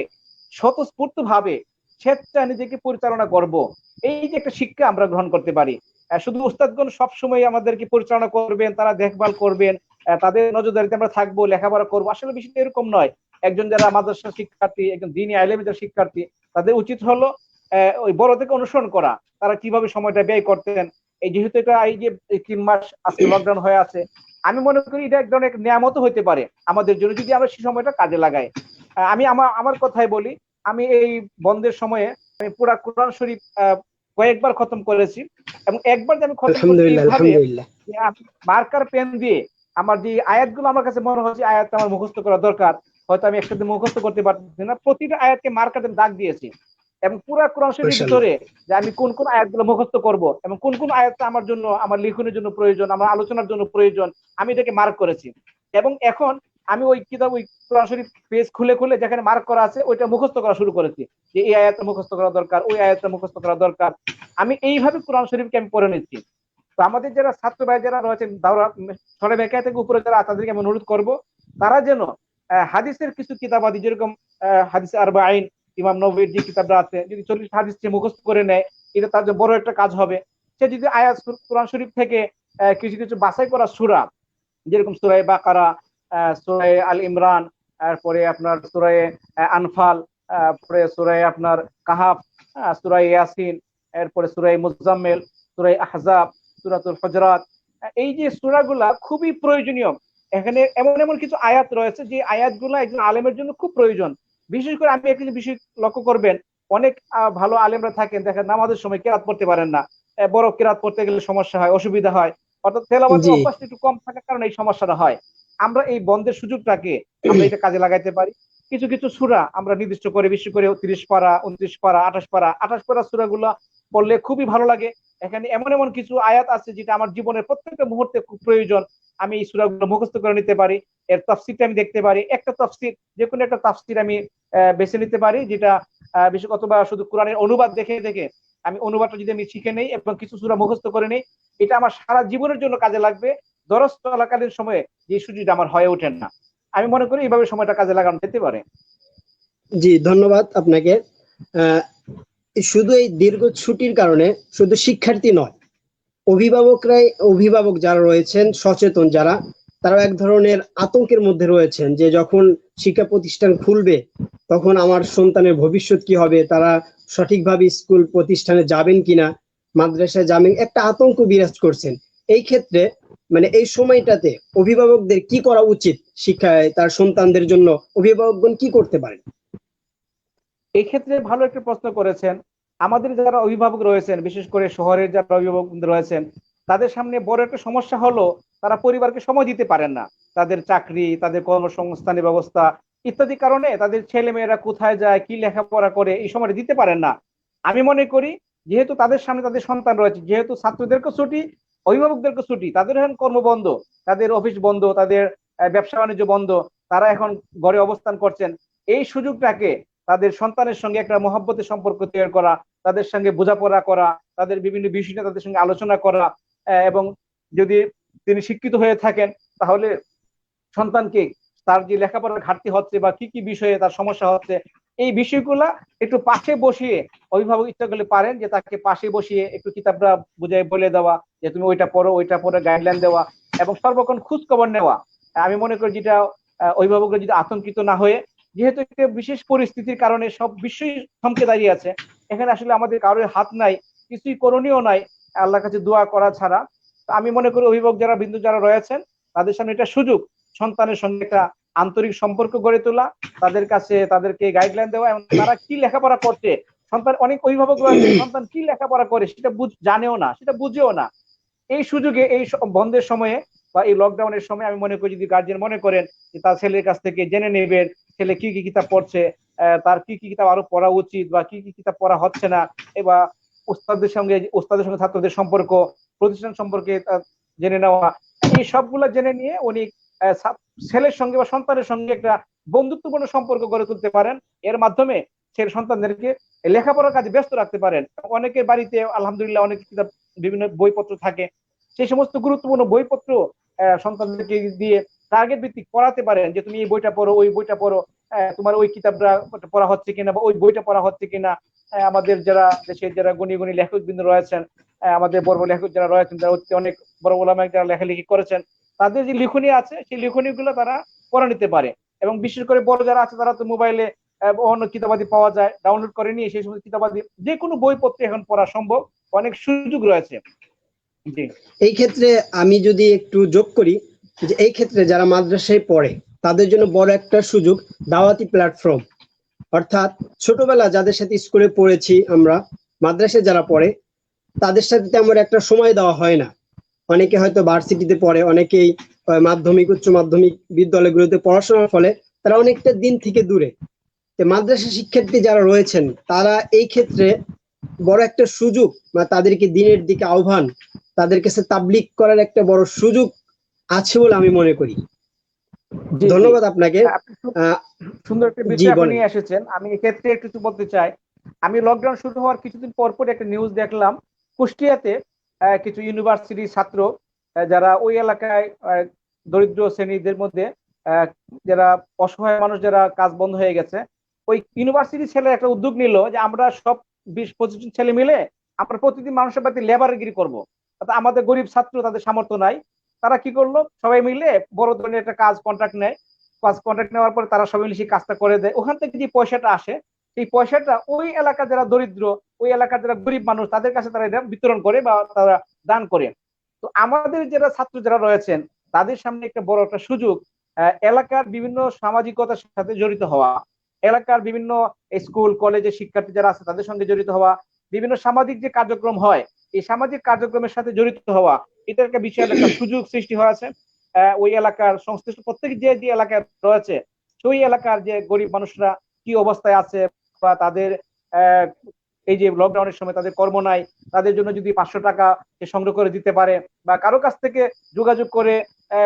স্বতঃস্ফূর্ত ভাবে স্বেচ্ছা নিজেকে পরিচালনা করব, এই যে একটা শিক্ষা আমরা গ্রহণ করতে পারি। শুধু উস্তাদগণ সবসময় আমাদেরকে পরিচালনা করবেন, তারা দেখভাল করবেন, তাদের নজরদারিতে আমরা থাকবো, লেখাপড়া করবো, আসলে বিষয়টা এরকম নয়। একজন যারা মাদ্রাসা শিক্ষার্থী, একজন দ্বীনী আলেমের যারা শিক্ষার্থী, তাদের উচিত হলো ওই বড় থেকে অনুসরণ করা, তারা কিভাবে সময়টা ব্যয় করতেন, এই যেহেতু এটা এই যে 3 মাস আজকে লকডাউন হয়ে আছে, আমি মনে করি এটা এক ধরনের নিয়ামত হতে পারে আমাদের জন্য যদি আমরা সেই সময়টা কাজে লাগাই। আমি আমার আমার কথাই বলি, আমি এই বন্ধের সময়ে আমি পুরা কোরআন শরীফ কয়েকবার খতম করেছি, এবং একবার যে আমি খতম করছি আলহামদুলিল্লাহ, এইভাবে আলহামদুলিল্লাহ। যে আমি মার্কার পেন দিয়ে আমার যে আয়াতগুলো আমার কাছে মনে হচ্ছে আয়াত আমার মুখস্থ করা দরকার, হয়তো আমি একসাথে মুখস্থ করতে পারছি না, প্রতিটা আয়াতকে মার্কার দাগ দিয়েছি, এবং পুরা কোরআন শরীফের মাশাআল্লাহ। ভিতরে যে আমি কোন কোন আয়াতগুলো মুখস্থ করব এবং কোন কোন আয়াতটা আমার জন্য, আমার লিখনের জন্য প্রয়োজন, আমার আলোচনার জন্য প্রয়োজন, আমি এটাকে মার্ক করেছি। এবং এখন আমি ওই কিতাব, ওই কোরআন শরীফ পেজ খুলে খুলে যেখানে মার্ক করা আছে ওইটা মুখস্থ করা শুরু করেছি, যে এই আয়াতটা মুখস্থ করা দরকার, ওই আয়াতটা মুখস্থ করা দরকার। আমি এইভাবে কোরআন শরীফকে আমি পড়ে নিচ্ছি। তো আমাদের যারা ছাত্র ভাই যারা রয়েছেন দাওরা সরে বেকার থেকে উপরে যারা, তাদেরকে আমি অনুরোধ করব তারা যেন হাদিসের কিছু কিতাবাদি, যেরকম হাদিস আরবাঈন, ইমাম নববীর যে কিতাবটা আছে, যদি 40 হাদিস সে মুখস্থ করে নেয়, এটা তার জন্য বড় একটা কাজ হবে। সে যদি আয়াত কোরআন শরীফ থেকে কিছু কিছু বাছাই করা সূরা, যেরকম সূরা বাকারা, সূরা আল ইমরান, তারপরে আপনার সূরা আনফাল, পরে সূরা আপনার কাহাফ, সূরা ইয়াসিন, এরপরে সূরা মুজাম্মিল, সূরা আহজাব, সূরাতুল হুজুরাত, এই যে সূরাগুলা খুবই প্রয়োজনীয়। এখানে এমন এমন কিছু আয়াত রয়েছে যে আয়াতগুলো একজন আলেমের জন্য খুব প্রয়োজন। বিশেষ করে আমি একটা বিষয় লক্ষ্য করবেন, অনেক ভালো আলেমরা থাকেন, দেখেন নামাজের সময় কেরাত পড়তে পারেন না, বড় কেরাত পড়তে গেলে সমস্যা হয়, অসুবিধা হয়, অর্থাৎ তেলাওয়াতের জি, অভ্যাসটা একটু কম থাকার কারণে এই সমস্যাটা হয়। আমরা এই বন্ধের সুযোগটাকে আমরা এটা কাজে লাগাইতে পারি। কিছু কিছু সূরা আমরা নির্দিষ্ট করে, বিশেষ করে 30 পারা, 29 পারা, 28 পারা সূরাগুলো পড়লে খুবই ভালো লাগে। এখানে এমন এমন কিছু আয়াত আছে যেটা আমার জীবনের প্রত্যেকটা মুহূর্তে খুব প্রয়োজন, আমি এই সূরাগুলো মুখস্থ করে নিতে পারি। এর তাফসীরটা আমি দেখতে পারি, একটা তাফসীর, যে কোনো একটা তাফসীর আমি বেছে নিতে পারি, যেটা বিশেষ, অথবা শুধু কোরআনের অনুবাদ দেখে দেখে আমি অনুবাদটা যদি আমি শিখে নেই এবং কিছু সূরা মুখস্থ করে নেই, এটা আমার সারা জীবনের জন্য কাজে লাগবে। দরস চলাকালীন সময়ে যে সুযোগটা আমার হয়ে ওঠেন না, আমি মনে করি এইভাবে সময়টা কাজে লাগানো যেতে পারে। জি, ধন্যবাদ আপনাকে। আহ, শুধু এই দীর্ঘ ছুটির কারণে শুধু শিক্ষার্থী নয়, অভিভাবক যারা রয়েছেন, সচেতন যারা, তারা এক ধরনের আতঙ্কের মধ্যে রয়েছেন যে যখন শিক্ষা প্রতিষ্ঠান খুলবে তখন আমার সন্তানের ভবিষ্যৎ কি হবে, তারা সঠিকভাবে স্কুল প্রতিষ্ঠানে যাবেন কিনা, মাদ্রাসায় যাবেন, একটা আতঙ্ক বিরাজ করছেন। এই ক্ষেত্রে মানে এই সময়টাতে অভিভাবকদের কি করা উচিত, শিক্ষায় তার সন্তানদের জন্য অভিভাবকগণ কি করতে পারেন? এই ক্ষেত্রে ভালো একটা প্রশ্ন করেছেন। আমাদের যারা অভিভাবক রয়েছেন, বিশেষ করে শহরের যারা অভিভাবক রয়েছেন, তাদের সামনে বড় একটা সমস্যা হলো তারা পরিবারকে সময় দিতে পারেন না। তাদের চাকরি, তাদের কর্মসংস্থানের ব্যবস্থা ইত্যাদি কারণে তাদের ছেলে মেয়েরা কোথায় যায়, কি লেখাপড়া করে, এই সময়টা দিতে পারেন না। আমি মনে করি যেহেতু তাদের সামনে তাদের সন্তান রয়েছে, যেহেতু ছাত্রদেরকে ছুটি, অভিভাবকদেরকে ছুটি, তাদের এখন কর্ম বন্ধ, তাদের অফিস বন্ধ, তাদের ব্যবসা বাণিজ্য বন্ধ, তারা এখন ঘরে অবস্থান করছেন, এই সুযোগটাকে তাদের সন্তানের সঙ্গে একটা মহব্বতের সম্পর্ক তৈরি করা, তাদের সঙ্গে বোঝাপড়া করা, তাদের বিভিন্ন বিষয় নিয়ে তাদের সঙ্গে আলোচনা করা, এবং যদি তিনি শিক্ষিত হয়ে থাকেন তাহলে সন্তানকে তার যে লেখাপড়ার ঘাটতি হচ্ছে বা কি কি বিষয়ে তার সমস্যা হচ্ছে, এই বিষয়গুলা একটু পাশে বসিয়ে অভিভাবক ইচ্ছা করলে পারেন যে তাকে পাশে বসিয়ে একটু কিতাবটা বুঝাই বলে দেওয়া, যে তুমি ওইটা পড়ো গাইডলাইন দেওয়া, এবং সর্বক্ষণ খোঁজ খবর নেওয়া। আমি মনে করি যেটা অভিভাবকরা যদি আতঙ্কিত না হয়ে, যেহেতু একটা বিশেষ পরিস্থিতির কারণে সব বিষয় থমকে দাঁড়িয়ে আছে, এখানে আসলে আমাদের কারোর হাত নাই, কিছুই করণীয় নাই আল্লাহর কাছে দোয়া করা ছাড়া। আমি মনে করি অভিভাবক যারা, বিন্দু যারা রয়েছেন, তাদের সামনে এটা সুযোগ সন্তানের সঙ্গে একটা আন্তরিক সম্পর্ক গড়ে তোলা, তাদের কাছে তাদেরকে গাইডলাইন দেওয়া, এবং তারা কি লেখাপড়া করছে, সন্তান, অনেক অভিভাবক রয়েছে সন্তান কি লেখাপড়া করে সেটা জানেও না, সেটা বুঝেও না। এই সুযোগে এই বন্ধের সময়ে বা এই লকডাউনের সময় আমি মনে করি যদি গার্জিয়ান মনে করেন যে তার ছেলের কাছ থেকে জেনে নেবেন ছেলে কি কি কিতাব পড়ছে, তার কি কি কিতাব আরো পড়া উচিত বা কি কি কিতাব পড়া হচ্ছে না, এবার ওস্তাদের সঙ্গে ছাত্রদের সম্পর্ক, প্রতিষ্ঠান সম্পর্কে জেনে নেওয়া, এই সবগুলা জেনে নিয়ে উনি ছেলের সঙ্গে বা সন্তানের সঙ্গে একটা বন্ধুত্বপূর্ণ সম্পর্ক গড়ে তুলতে পারেন। এর মাধ্যমে ছেলে সন্তানদেরকে লেখাপড়ার কাজে ব্যস্ত রাখতে পারেন। অনেকের বাড়িতে আলহামদুলিল্লাহ অনেক কিতাব, বিভিন্ন বইপত্র থাকে, সেই সমস্ত গুরুত্বপূর্ণ বইপত্র সন্তানদেরকে দিয়ে টার্গেট ভিত্তিক পড়াতে পারেন, যে তুমি এই বইটা পড়ো, ওই বইটা পড়ো, তোমার ওই কিতাবটা পড়া হচ্ছে কিনা বা ওই বইটা পড়া হচ্ছে কিনা। আমাদের যারা দেশের যারা গুণী গুণী লেখকবৃন্দ রয়েছেন, আমাদের বড় বড় লেখক যারা রয়েছেন, যারা অনেক বড় ওলামা যারা লেখালেখি করেছেন, তাদের যে লিখনী আছে সেই লিখনী গুলো তারা পড়ে নিতে পারে। এবং বিশেষ করে বড় যারা আছে তারা তো মোবাইলে অন্য কিতাবাদি পাওয়া যায়, ডাউনলোড করে নিয়ে সেই সমস্ত কিতাবাদি যে কোনো বইপত্র এখন পড়া সম্ভব, অনেক সুযোগ রয়েছে। জি এই ক্ষেত্রে আমি যদি একটু যোগ করি যে এই ক্ষেত্রে যারা মাদ্রাসায় পড়ে তাদের জন্য বড় একটা সুযোগ দাওয়াতি প্ল্যাটফর্ম, অর্থাৎ ছোটবেলা যাদের সাথে স্কুলে পড়েছি আমরা, মাদ্রাসায় যারা পড়ে তাদের সাথে তেমন একটা সময় দেওয়া হয় না। অনেকে হয়তো ভার্সিটিতে পড়ে, অনেকেই মাধ্যমিক উচ্চ মাধ্যমিক বিদ্যালয়গুলোতে পড়াশোনার ফলে তারা অনেকটা দিন থেকে দূরে। তো মাদ্রাসা শিক্ষার্থী যারা রয়েছেন তারা এই ক্ষেত্রে বড় একটা সুযোগ বা তাদেরকে দিনের দিকে আহ্বান, তাদের কাছে তাবলিগ করার একটা বড় সুযোগ আছে বলে আমি মনে করি। জি জি ধন্যবাদ আপনাকে। আপনি খুব আহ, সুন্দর একটা জি বিষয় আপনি বলেন। নিয়ে এসেছেন। আমি এক্ষেত্রে একটু কিছু বলতে চাই। আমি লকডাউন শুরু হওয়ার কিছুদিন পর পর একটা নিউজ দেখলাম, কুষ্টিয়াতে কিছু ইউনিভার্সিটি ছাত্র যারা ওই এলাকায় দরিদ্র শ্রেণীদের মধ্যে আহ, যারা অসহায় মানুষ, যারা কাজ বন্ধ হয়ে গেছে, ওই ইউনিভার্সিটি ছেলে একটা উদ্যোগ নিল যে আমরা সব 20-25 জন ছেলে মিলে আমরা প্রতিদিন মানুষের বাড়িতে লেবারগিরি করবো। অর্থাৎ আমাদের গরিব ছাত্র, তাদের সামর্থ্য নাই, তারা কি করলো, সবাই মিলে বড় ধরনের একটা কাজ কন্ট্রাক্ট নেয়। কন্ট্রাক্ট নেওয়ার পরে তারা সবাই মিলে সেই কাজটা করে দেয়। ওখান থেকে যে পয়সাটা আসে, সেই পয়সাটা ওই এলাকার যারা দরিদ্র, ওই এলাকার যারা গরিব মানুষ, তাদের কাছে তারা এটা বিতরণ করে বা তারা দান করে। তো আমাদের যারা ছাত্র যারা রয়েছেন, তাদের সামনে একটা বড় একটা সুযোগ, এলাকার বিভিন্ন সামাজিকতার সাথে জড়িত হওয়া, এলাকার বিভিন্ন স্কুল কলেজের শিক্ষার্থী যারা আছে তাদের সঙ্গে জড়িত হওয়া, বিভিন্ন সামাজিক যে কার্যক্রম হয় এই সামাজিক কার্যক্রমের সাথে জড়িত হওয়া, এটা একটা বিশাল একটা সুযোগ সৃষ্টি হয়েছে। ওই এলাকার সংশ্লিষ্ট প্রত্যেক যে যে এলাকায় রয়েছে, সেই এলাকার যে গরিব মানুষরা কি অবস্থায় আছে, বা তাদের আহ, এই যে লকডাউনের সময় তাদের কর্ম নাই, তাদের জন্য যদি 500 টাকা সে সংগ্রহ করে দিতে পারে, বা কারো কাছ থেকে যোগাযোগ করে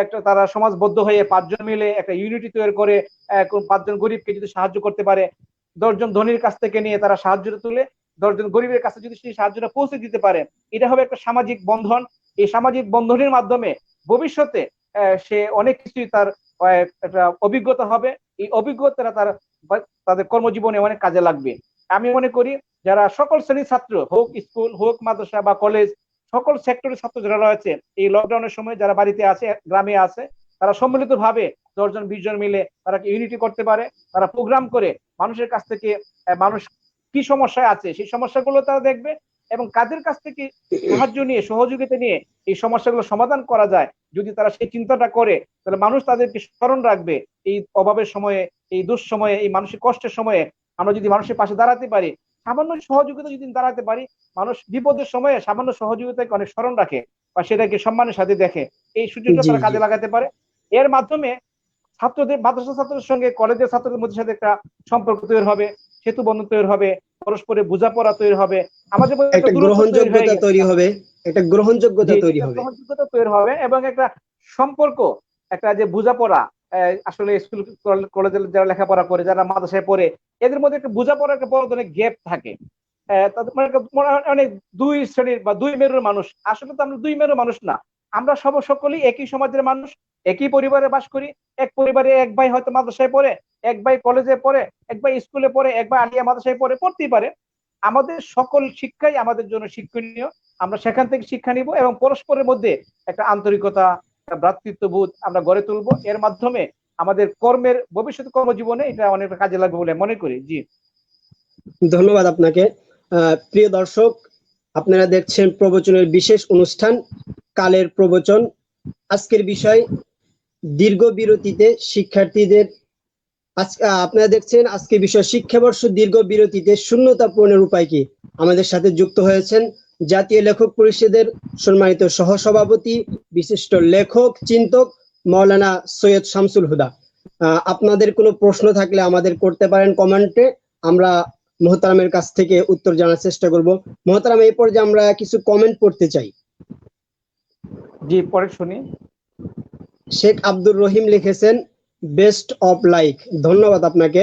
একটা তারা সমাজবদ্ধ হয়ে 5 জন মিলে একটা ইউনিটি তৈরি করে 5 জন গরিবকে যদি সাহায্য করতে পারে, 10 জন ধনীর কাছ থেকে নিয়ে তারা সাহায্যটা তুলে 10 জন গরিবের কাছে যদি সেই সাহায্যটা পৌঁছে দিতে পারে, এটা হবে একটা সামাজিক বন্ধন। এই সামাজিক বন্ধনের মাধ্যমে ভবিষ্যতে সে অনেক কিছুই তার একটা অভিজ্ঞতা হবে। এই অভিজ্ঞতাটা তাদের কর্মজীবনে অনেক কাজে লাগবে। আমি মনে করি যারা সকল শ্রেণীর ছাত্র, হোক স্কুল হোক মাদ্রাসা বা কলেজ, সকল সেক্টরের ছাত্র যারা রয়েছে, এই লকডাউনের সময় যারা বাড়িতে আছে গ্রামে আছে, তারা সম্মিলিত ভাবে 10 জন 20 জন মিলে তারা ইউনিটি করতে পারে। তারা প্রোগ্রাম করে মানুষের কাছ থেকে মানুষ কি সমস্যায় আছে সেই সমস্যাগুলো তারা দেখবে, এবং কাদের কাছ থেকে সাহায্য নিয়ে সহযোগিতা নিয়ে এই সমস্যাগুলো সমাধান করা যায়, যদি তারা সেই চিন্তাটা করে, তাহলে মানুষ তাদেরকে স্মরণ রাখবে। এই অভাবের সময়ে, এই দুঃসময়ে, এই মানসিক কষ্টের সময়ে আমরা যদি মানুষের পাশে দাঁড়াতে পারি, সামান্য সহযোগিতা যদি দাঁড়াতে পারি, মানুষ বিপদের সময়ে সামান্য সহযোগিতাকে অনেক স্মরণ রাখে বা সেটাকে সম্মানের সাথে দেখে। এই সুযোগটা জি তারা জি। কাজে লাগাতে পারে। এর মাধ্যমে ছাত্রদের, মাদ্রাসা ছাত্রদের সঙ্গে কলেজের ছাত্রদের মধ্যে সাথে একটা সম্পর্ক তৈরি হবে, সেতু বন্ধন তৈরি হবে, পরস্পরের বোঝাপড়া তৈরি হবে। আমাদের মধ্যে একটা একটা দূরত্ব তৈরি হয়ে গ্রহণযোগ্যতা গেছে, তৈরি হবে, একটা গ্রহণযোগ্যতা যে তৈরি একটা হবে। গ্রহণযোগ্যতা তৈরি হবে এবং একটা সম্পর্ক, একটা যে বোঝাপড়া, আসলে স্কুল কলেজে যারা লেখাপড়া করে, যারা মাদ্রাসায় পড়ে, এদের মধ্যে একটা বোঝাপড়ার একটা বড় ধরনের গ্যাপ থাকে। তাদের মানে অনেক দুই শ্রেণীর বা দুই মেরুর মানুষ, আসলে তো আমরা দুই মেরুর মানুষ না, আমরা সকলেই একই সমাজের মানুষ, একই পরিবারে বাস করি। এক পরিবারে এক ভাই হয়তো মাদ্রাসায় পড়ে, এক ভাই কলেজে পড়ে, এক ভাই স্কুলে পড়ে, এক ভাই আলিয়া মাদ্রাসায় পড়ে, পড়তেই পারে। আমাদের সকল শিক্ষাই আমাদের জন্য শিক্ষণীয়, আমরা সেখান থেকে শিক্ষা নিব এবং পরস্পরের মধ্যে একটা আন্তরিকতা, একটা ভ্রাতৃত্ববোধ আমরা গড়ে তুলবো। এর মাধ্যমে আমাদের কর্মের ভবিষ্যৎ কর্মজীবনে এটা অনেকটা কাজে লাগবে বলে মনে করি। জি ধন্যবাদ আপনাকে। প্রিয় দর্শক, আপনারা দেখছেন প্রবচনের বিশেষ অনুষ্ঠান কালের প্রবচন। আজকের বিষয় দীর্ঘ বিরতিতে শিক্ষার্থীদের, আপনারা দেখছেন আজকে বিষয় শিক্ষাবর্ষ দীর্ঘ বিরতিতে শূন্যতা পূরণের উপায় কি। আমাদের সাথে যুক্ত হয়েছেন জাতীয় লেখক পরিষদের সম্মানিত সহসভাপতি, বিশিষ্ট লেখক চিন্তক মাওলানা সৈয়দ শামসুল হুদা। আপনাদের কোনো প্রশ্ন থাকলে আমাদের করতে পারেন কমেন্টে, আমরা মোহতারামের কাছ থেকে উত্তর জানার চেষ্টা করব। মোহতারাম, এই পর্যায়ে আমরা কিছু কমেন্ট পড়তে চাই। জি পরে শুনি। শেখ আব্দুর রহিম লিখেছেন বেস্ট অফ লাইক। ধন্যবাদ আপনাকে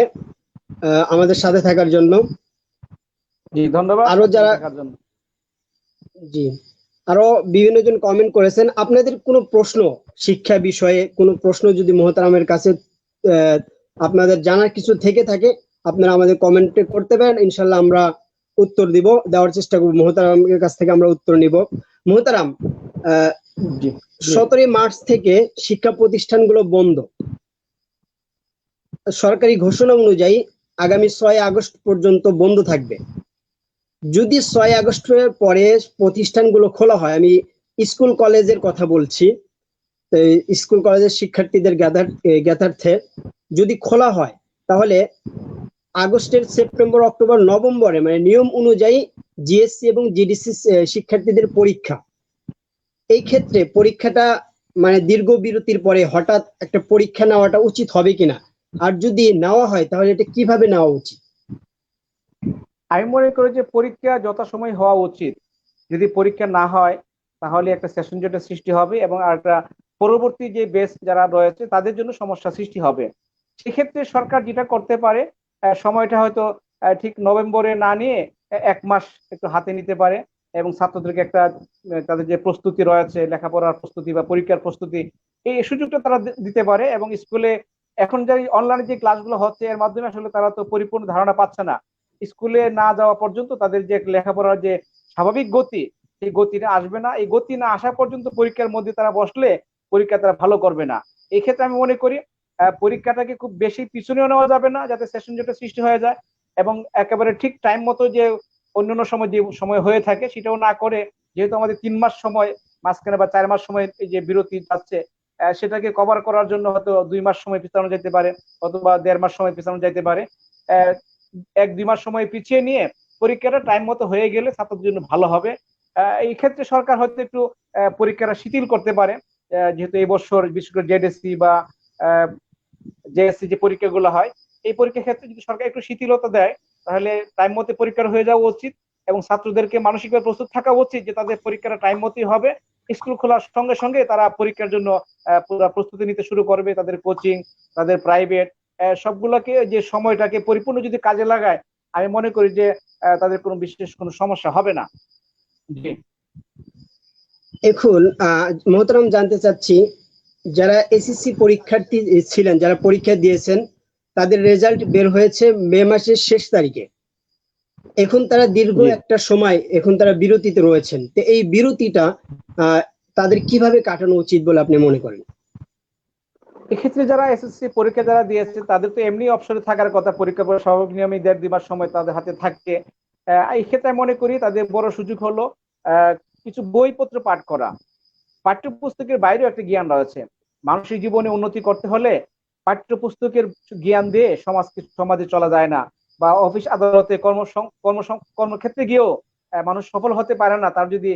আমাদের সাথে থাকার জন্য। জি ধন্যবাদ আরো আপনাকে যারা, দেখার জন্য। জি, আরো বিভিন্ন জন কমেন্ট করেছেন। আপনাদের কোনো প্রশ্ন, শিক্ষা বিষয়ে কোনো প্রশ্ন যদি মোহতারামের কাছে আহ, আপনাদের জানার কিছু থেকে থাকে, আপনারা আমাদের কমেন্টে করতে পারেন, ইনশাল্লাহ আমরা উত্তর দেওয়ার চেষ্টা করবো। মোহতারামের কাছ থেকে আমরা উত্তর নিব। মোহতারাম, আহ জি জি 17 মার্চ থেকে শিক্ষা প্রতিষ্ঠানগুলো বন্ধ। সরকারি ঘোষণা অনুযায়ী আগামী 6 আগস্ট পর্যন্ত বন্ধ থাকবে। যদি 6 আগস্টের পরে প্রতিষ্ঠানগুলো খোলা হয়, আমি স্কুল কলেজের কথা বলছি। তো এই স্কুল কলেজের শিক্ষার্থীদের জ্ঞাতার্থে যদি খোলা হয়, তাহলে আগস্টের সেপ্টেম্বর অক্টোবর নভেম্বরে মানে নিয়ম অনুযায়ী জিএসসি এবং জিডিসি শিক্ষার্থীদের পরীক্ষা। এই ক্ষেত্রে পরীক্ষাটা মানে দীর্ঘ বিরতির পরে হঠাৎ একটা পরীক্ষা নেওয়াটা উচিত হবে কিনা, আর যদি নেওয়া হয় তাহলে এটা কিভাবে নেওয়া উচিত? আমি মনে করি যে পরীক্ষা যথাসময় হওয়া উচিত। যদি পরীক্ষা না হয় তাহলে একটা সেশন জটের সৃষ্টি হবে এবং আর একটা পরবর্তী যে বেচ যারা রয়েছে তাদের জন্য সমস্যা সৃষ্টি হবে। সেক্ষেত্রে সরকার যেটা করতে পারে, সময়টা হয়তো ঠিক নভেম্বরে না নিয়ে 1 মাস একটু হাতে নিতে পারে এবং ছাত্রদেরকে একটা তাদের যে প্রস্তুতি রয়েছে, লেখাপড়ার প্রস্তুতি বা পরীক্ষার প্রস্তুতি, এই সুযোগটা তারা দিতে পারে। এবং স্কুলে এখন যে অনলাইনে যে ক্লাসগুলো হচ্ছে এর মাধ্যমে আসলে তারা তো পরিপূর্ণ ধারণা পাচ্ছে না। স্কুলে না যাওয়া পর্যন্ত তাদের যে লেখাপড়ার যে স্বাভাবিক গতি, সেই গতিটা আসবে না। এই গতি না আসা পর্যন্ত পরীক্ষার মধ্যে তারা বসলে পরীক্ষা তারা ভালো করবে না। এই ক্ষেত্রে আমি মনে করি পরীক্ষাটাকে খুব বেশি পিছনেও নেওয়া যাবে না, যাতে সেশন জটের সৃষ্টি হয়ে যায়, এবং একেবারে ঠিক টাইম মতো যে অন্যান্য সময় যে সময় হয়ে থাকে সেটাও না করে, যেহেতু আমাদের 3 মাস সময় মাঝখানে বা 4 মাস সময় এই যে বিরতি যাচ্ছে, সেটাকে কভার করার জন্য হয়তো 2 মাস সময় পিছানো যেতে পারে, অথবা 1.5 মাস সময় পিছানো যেতে পারে। 1-2 মাস সময় পিছিয়ে নিয়ে পরীক্ষাটা টাইম মতো হয়ে গেলে ছাত্রদের জন্য ভালো হবে। এই ক্ষেত্রে সরকার হয়তো একটু পরীক্ষাটা শিথিল করতে পারে, যেহেতু এই বছর বিশেষ করে জেডএসসি বা জেএসসি যে পরীক্ষাগুলো হয়, এই পরীক্ষার ক্ষেত্রে যদি সরকার একটু শিথিলতা দেয় তাহলে টাইম মতো পরীক্ষা হয়ে যাওয়া উচিত, এবং ছাত্রদেরকে মানসিকভাবে প্রস্তুত থাকা উচিত যে তাদের পরীক্ষাটা টাইম মতোই হবে। স্কুল খোলার সঙ্গে সঙ্গে তারা পরীক্ষার জন্য পুরো প্রস্তুতি নিতে শুরু করবে। তাদের কোচিং, তাদের প্রাইভেট, সবগুলোকে যে সময়টাকে পরিপূর্ণ যদি কাজে লাগায়, আমি মনে করি যে তাদের কোনো বিশেষ কোনো সমস্যা হবে না। জি। এখন মোহতারাম জানতে চাচ্ছি, যারা এসএসসি পরীক্ষার্থী ছিলেন, যারা পরীক্ষা দিয়েছেন, তাদের রেজাল্ট বের হয়েছে মে মাসের শেষ তারিখে। এখন তারা দীর্ঘ জি। একটা সময় এখন তারা বিরতিতে রয়েছেন। তো এই বিরতিটা তাদের কিভাবে কাটানো উচিত বলে আপনি মনে করেন? এক্ষেত্রে যারা এসএসসি পরীক্ষা যারা দিয়েছে তাদের তো এমনি অবসরে থাকার কথা, পরীক্ষা পরে স্বাভাবিক নিয়মে 1.5-2 মাস সময় তাদের হাতে থাকে। এই ক্ষেত্রে আমি মনে করি তাদের বড় সুযোগ হলো কিছু বইপত্র পাঠ করা। পাঠ্যপুস্তকের বাইরেও একটা জ্ঞান রয়েছে। মানুষের জীবনে উন্নতি করতে হলে পাঠ্যপুস্তকের জ্ঞান দিয়ে সমাজে চলা যায় না, বা অফিস আদালতে কর্মক্ষেত্রে গিয়েও মানুষ সফল হতে পারে না তার যদি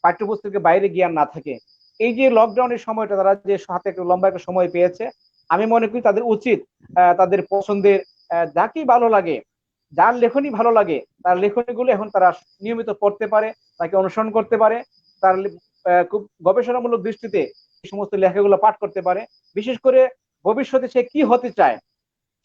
পাঠ্যপুস্তকের বাইরে জ্ঞান না থাকে। এই যে লকডাউনের সময়টা তারা যে হাতে একটা লম্বা একটা সময় পেয়েছে, আমি মনে করি তাদের উচিত তাদের পছন্দের যাকেই ভালো লাগে, যার লেখনী ভালো লাগে তার লেখনীগুলো এখন তারা নিয়মিত পড়তে পারে, তাকে অনুসরণ করতে পারে, তার খুব গবেষণামূলক দৃষ্টিতে এই সমস্ত লেখাগুলো পাঠ করতে পারে। বিশেষ করে ভবিষ্যতে সে কি হতে চায়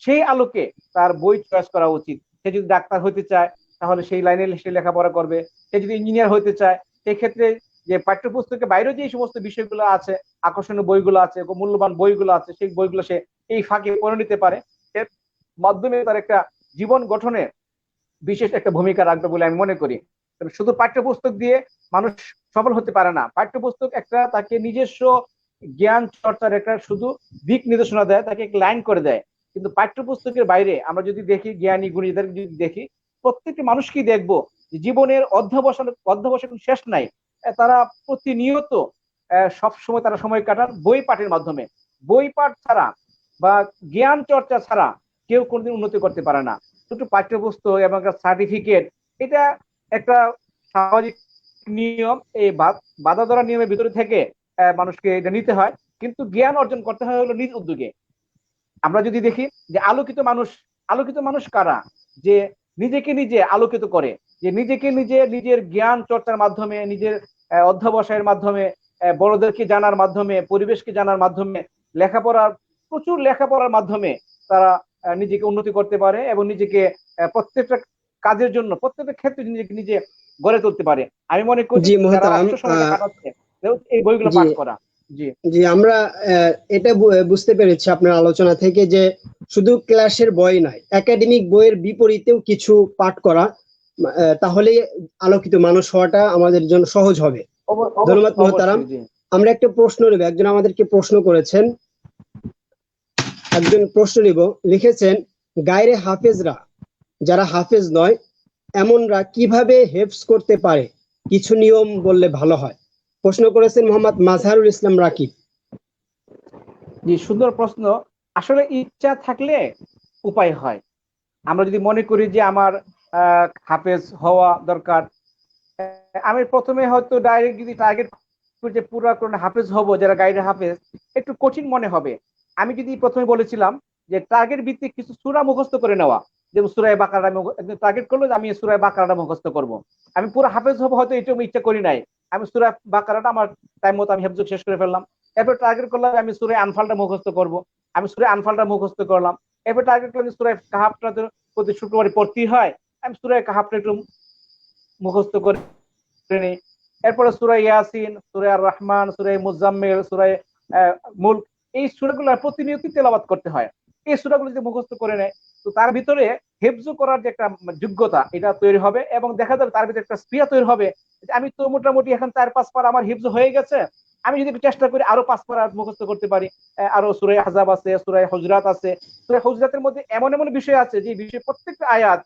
সেই আলোকে তার বই চয়েস করা উচিত। সে যদি ডাক্তার হতে চায় তাহলে সেই লাইনে সে লেখাপড়া করবে। সে যদি ইঞ্জিনিয়ার হতে চায় সেক্ষেত্রে যে পাঠ্যপুস্তকের বাইরেও যে সমস্ত বিষয়গুলো আছে, আকর্ষণীয় বইগুলো আছে, মূল্যবান বইগুলো আছে, সেই বইগুলো সে এই ফাঁকে পড়ে নিতে পারে। এর মাধ্যমে তার একটা জীবন গঠনে বিশেষ একটা ভূমিকা রাখবে বলে আমি মনে করি। শুধু পাঠ্যপুস্তক দিয়ে মানুষ সফল হতে পারে না। পাঠ্যপুস্তক একটা তাকে নিজস্ব জ্ঞান চর্চার একটা শুধু দিক নির্দেশনা দেয়, তাকে একটা লাইন করে দেয়। কিন্তু পাঠ্যপুস্তকের বাইরে আমরা যদি দেখি, জ্ঞানী গুণীদের যদি দেখি, প্রত্যেকটি মানুষকেই দেখবো যে জীবনের অধ্যবসায় কোনো শেষ নাই। তারা প্রতিনিয়ত সব সময় তারা সময় কাটান বই পাঠের মাধ্যমে। বই পাঠ ছাড়া বা জ্ঞান চর্চা ছাড়া কেউ কোনোদিন উন্নতি করতে পারে না। শুধু পাঠ্যপুস্তক এবং একটা সার্টিফিকেট, এটা একটা সামাজিক নিয়ম। এই বাধা ধরা নিয়মের ভিতরে থেকে মানুষকে এটা নিতে হয়, কিন্তু জ্ঞান অর্জন করতে হয় হলো নিজ উদ্যোগে। আমরা যদি দেখি যে আলোকিত মানুষ কারা, যে নিজেকে নিজে আলোকিত করে, যে নিজেকে নিজে নিজের জ্ঞান চর্চার মাধ্যমে, নিজের অধ্যবসায়ের মাধ্যমে, বড়দেরকে জানার মাধ্যমে, পরিবেশকে জানার মাধ্যমে, প্রচুর লেখাপড়ার মাধ্যমে তারা নিজেকে উন্নতি করতে পারে এবং নিজেকে প্রত্যেকটা কাজের জন্য, প্রত্যেকটা ক্ষেত্রে নিজেকে নিজে গড়ে তুলতে পারে। আমি মনে করি জি যারা মোহতারাম, অবসর সময়টা কাটাচ্ছে এই বইগুলো জি পাঠ করা। জি। জি আমরা এটা বুঝতে পেরেছি আপনার আলোচনা থেকে যে শুধু ক্লাসের বই নয়, একাডেমিক বইয়ের বিপরীতেও কিছু পাঠ করা, তাহলে আলোকিত মানুষ হওয়াটা আমাদের জন্য সহজ হবে। ধন্যবাদ অবশ্যই মোহতারাম। অবশ্যই। জি। আমরা একটা প্রশ্ন নেব, একজন আমাদেরকে প্রশ্ন করেছেন, লিখেছেন, গায়রে হাফেজরা, যারা হাফেজ নয় এমনরা কিভাবে হেফজ করতে পারে, কিছু নিয়ম বললে ভালো হয়। প্রশ্ন করেছেন মোহাম্মদ মাজহারুল ইসলাম রাকিব। জি, সুন্দর প্রশ্ন। আসলে ইচ্ছা থাকলে উপায় হয়। আমরা যদি মনে করি যে আমার হাফেজ হওয়া দরকার, আমি প্রথমে হয়তো ডাইরেক্ট যদি টার্গেট করি যে পুরো কোরআন হাফেজ হব, যারা গাইডে হাফেজ, একটু কঠিন মনে হবে। আমি যদি প্রথমে বলেছিলাম যে টার্গেট ভিত্তিক কিছু সূরা মুখস্থ করে নেওয়া, যেমন সূরা বাকারা টার্গেট করলো যে আমি সূরা বাকারাটা মুখস্থ করব, আমি পুরো হাফেজ হব হয়তো এটা আমি ইচ্ছা করি নাই, আমি সূরা বাকারাটা আমার টাইম মতো আমি হেফজ শেষ করে ফেললাম। এরপর টার্গেট করলাম আমি সূরা আনফালটা মুখস্থ করব, আমি সূরা আনফালটা মুখস্থ করলাম। এরপর টার্গেট করলাম সূরা কাহাফটা প্রতি শুক্রবারে পড়তেই হয়, আমি সূরা কাহাফটা একটু মুখস্থ করে নেই। এরপরে সূরা ইয়াসিন, সূরা আর রহমান, সূরা মুজাম্মিল, সূরা মুলক, এই সূরাগুলো প্রতিনিয়ত তেলাওয়াত করতে হয়। এই সূরাগুলো যদি মুখস্থ করে নেয়, তো তার ভিতরে হেফজ করার যে একটা যোগ্যতা এটা তৈরি হবে, এবং দেখা যাবে তার ভিতরে একটা স্পৃহা তৈরি হবে যে আমি তো মোটামুটি এখন 4-5 পারা আমার হিফজ হয়ে গেছে, আমি যদি একটু চেষ্টা করি আরো 5 পারা মুখস্থ করতে পারি। আরো সূরা আহজাব আছে, সূরা হুজরাত আছে। সূরা হুজরাতের মধ্যে এমন এমন বিষয় আছে যে বিষয় প্রত্যেকটা আয়াত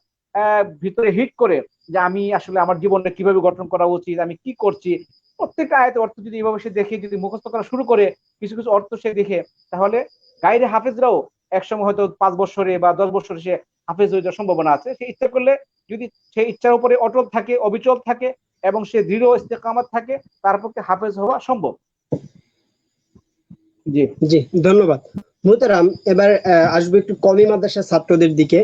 ভিতরে হিট করে যে আমি আসলে আমার জীবনে কিভাবে গঠন করা উচিত, আমি কি করছি। প্রত্যেকটা আয়াতের অর্থ যদি এভাবে সে দেখে, যদি মুখস্থ করা শুরু করে, কিছু কিছু অর্থ সে দেখে, তাহলে গাইরে হাফেজরাও একসময় হয়তো 5 বছরে বা 10 বছরে সে হাফেজ হয়ে যাওয়ার সম্ভাবনা আছে। সে ইচ্ছা করলে, যদি সে ইচ্ছার উপরে অটল থাকে, অবিচল থাকে, এবং সে দৃঢ় ইস্তেকামাত থাকে, তার পক্ষে হাফেজ হওয়া সম্ভব। জি জি, ধন্যবাদ মুহতারাম। এবার আসবো একটু কওমি মাদ্রাসার ছাত্রদের দিকে।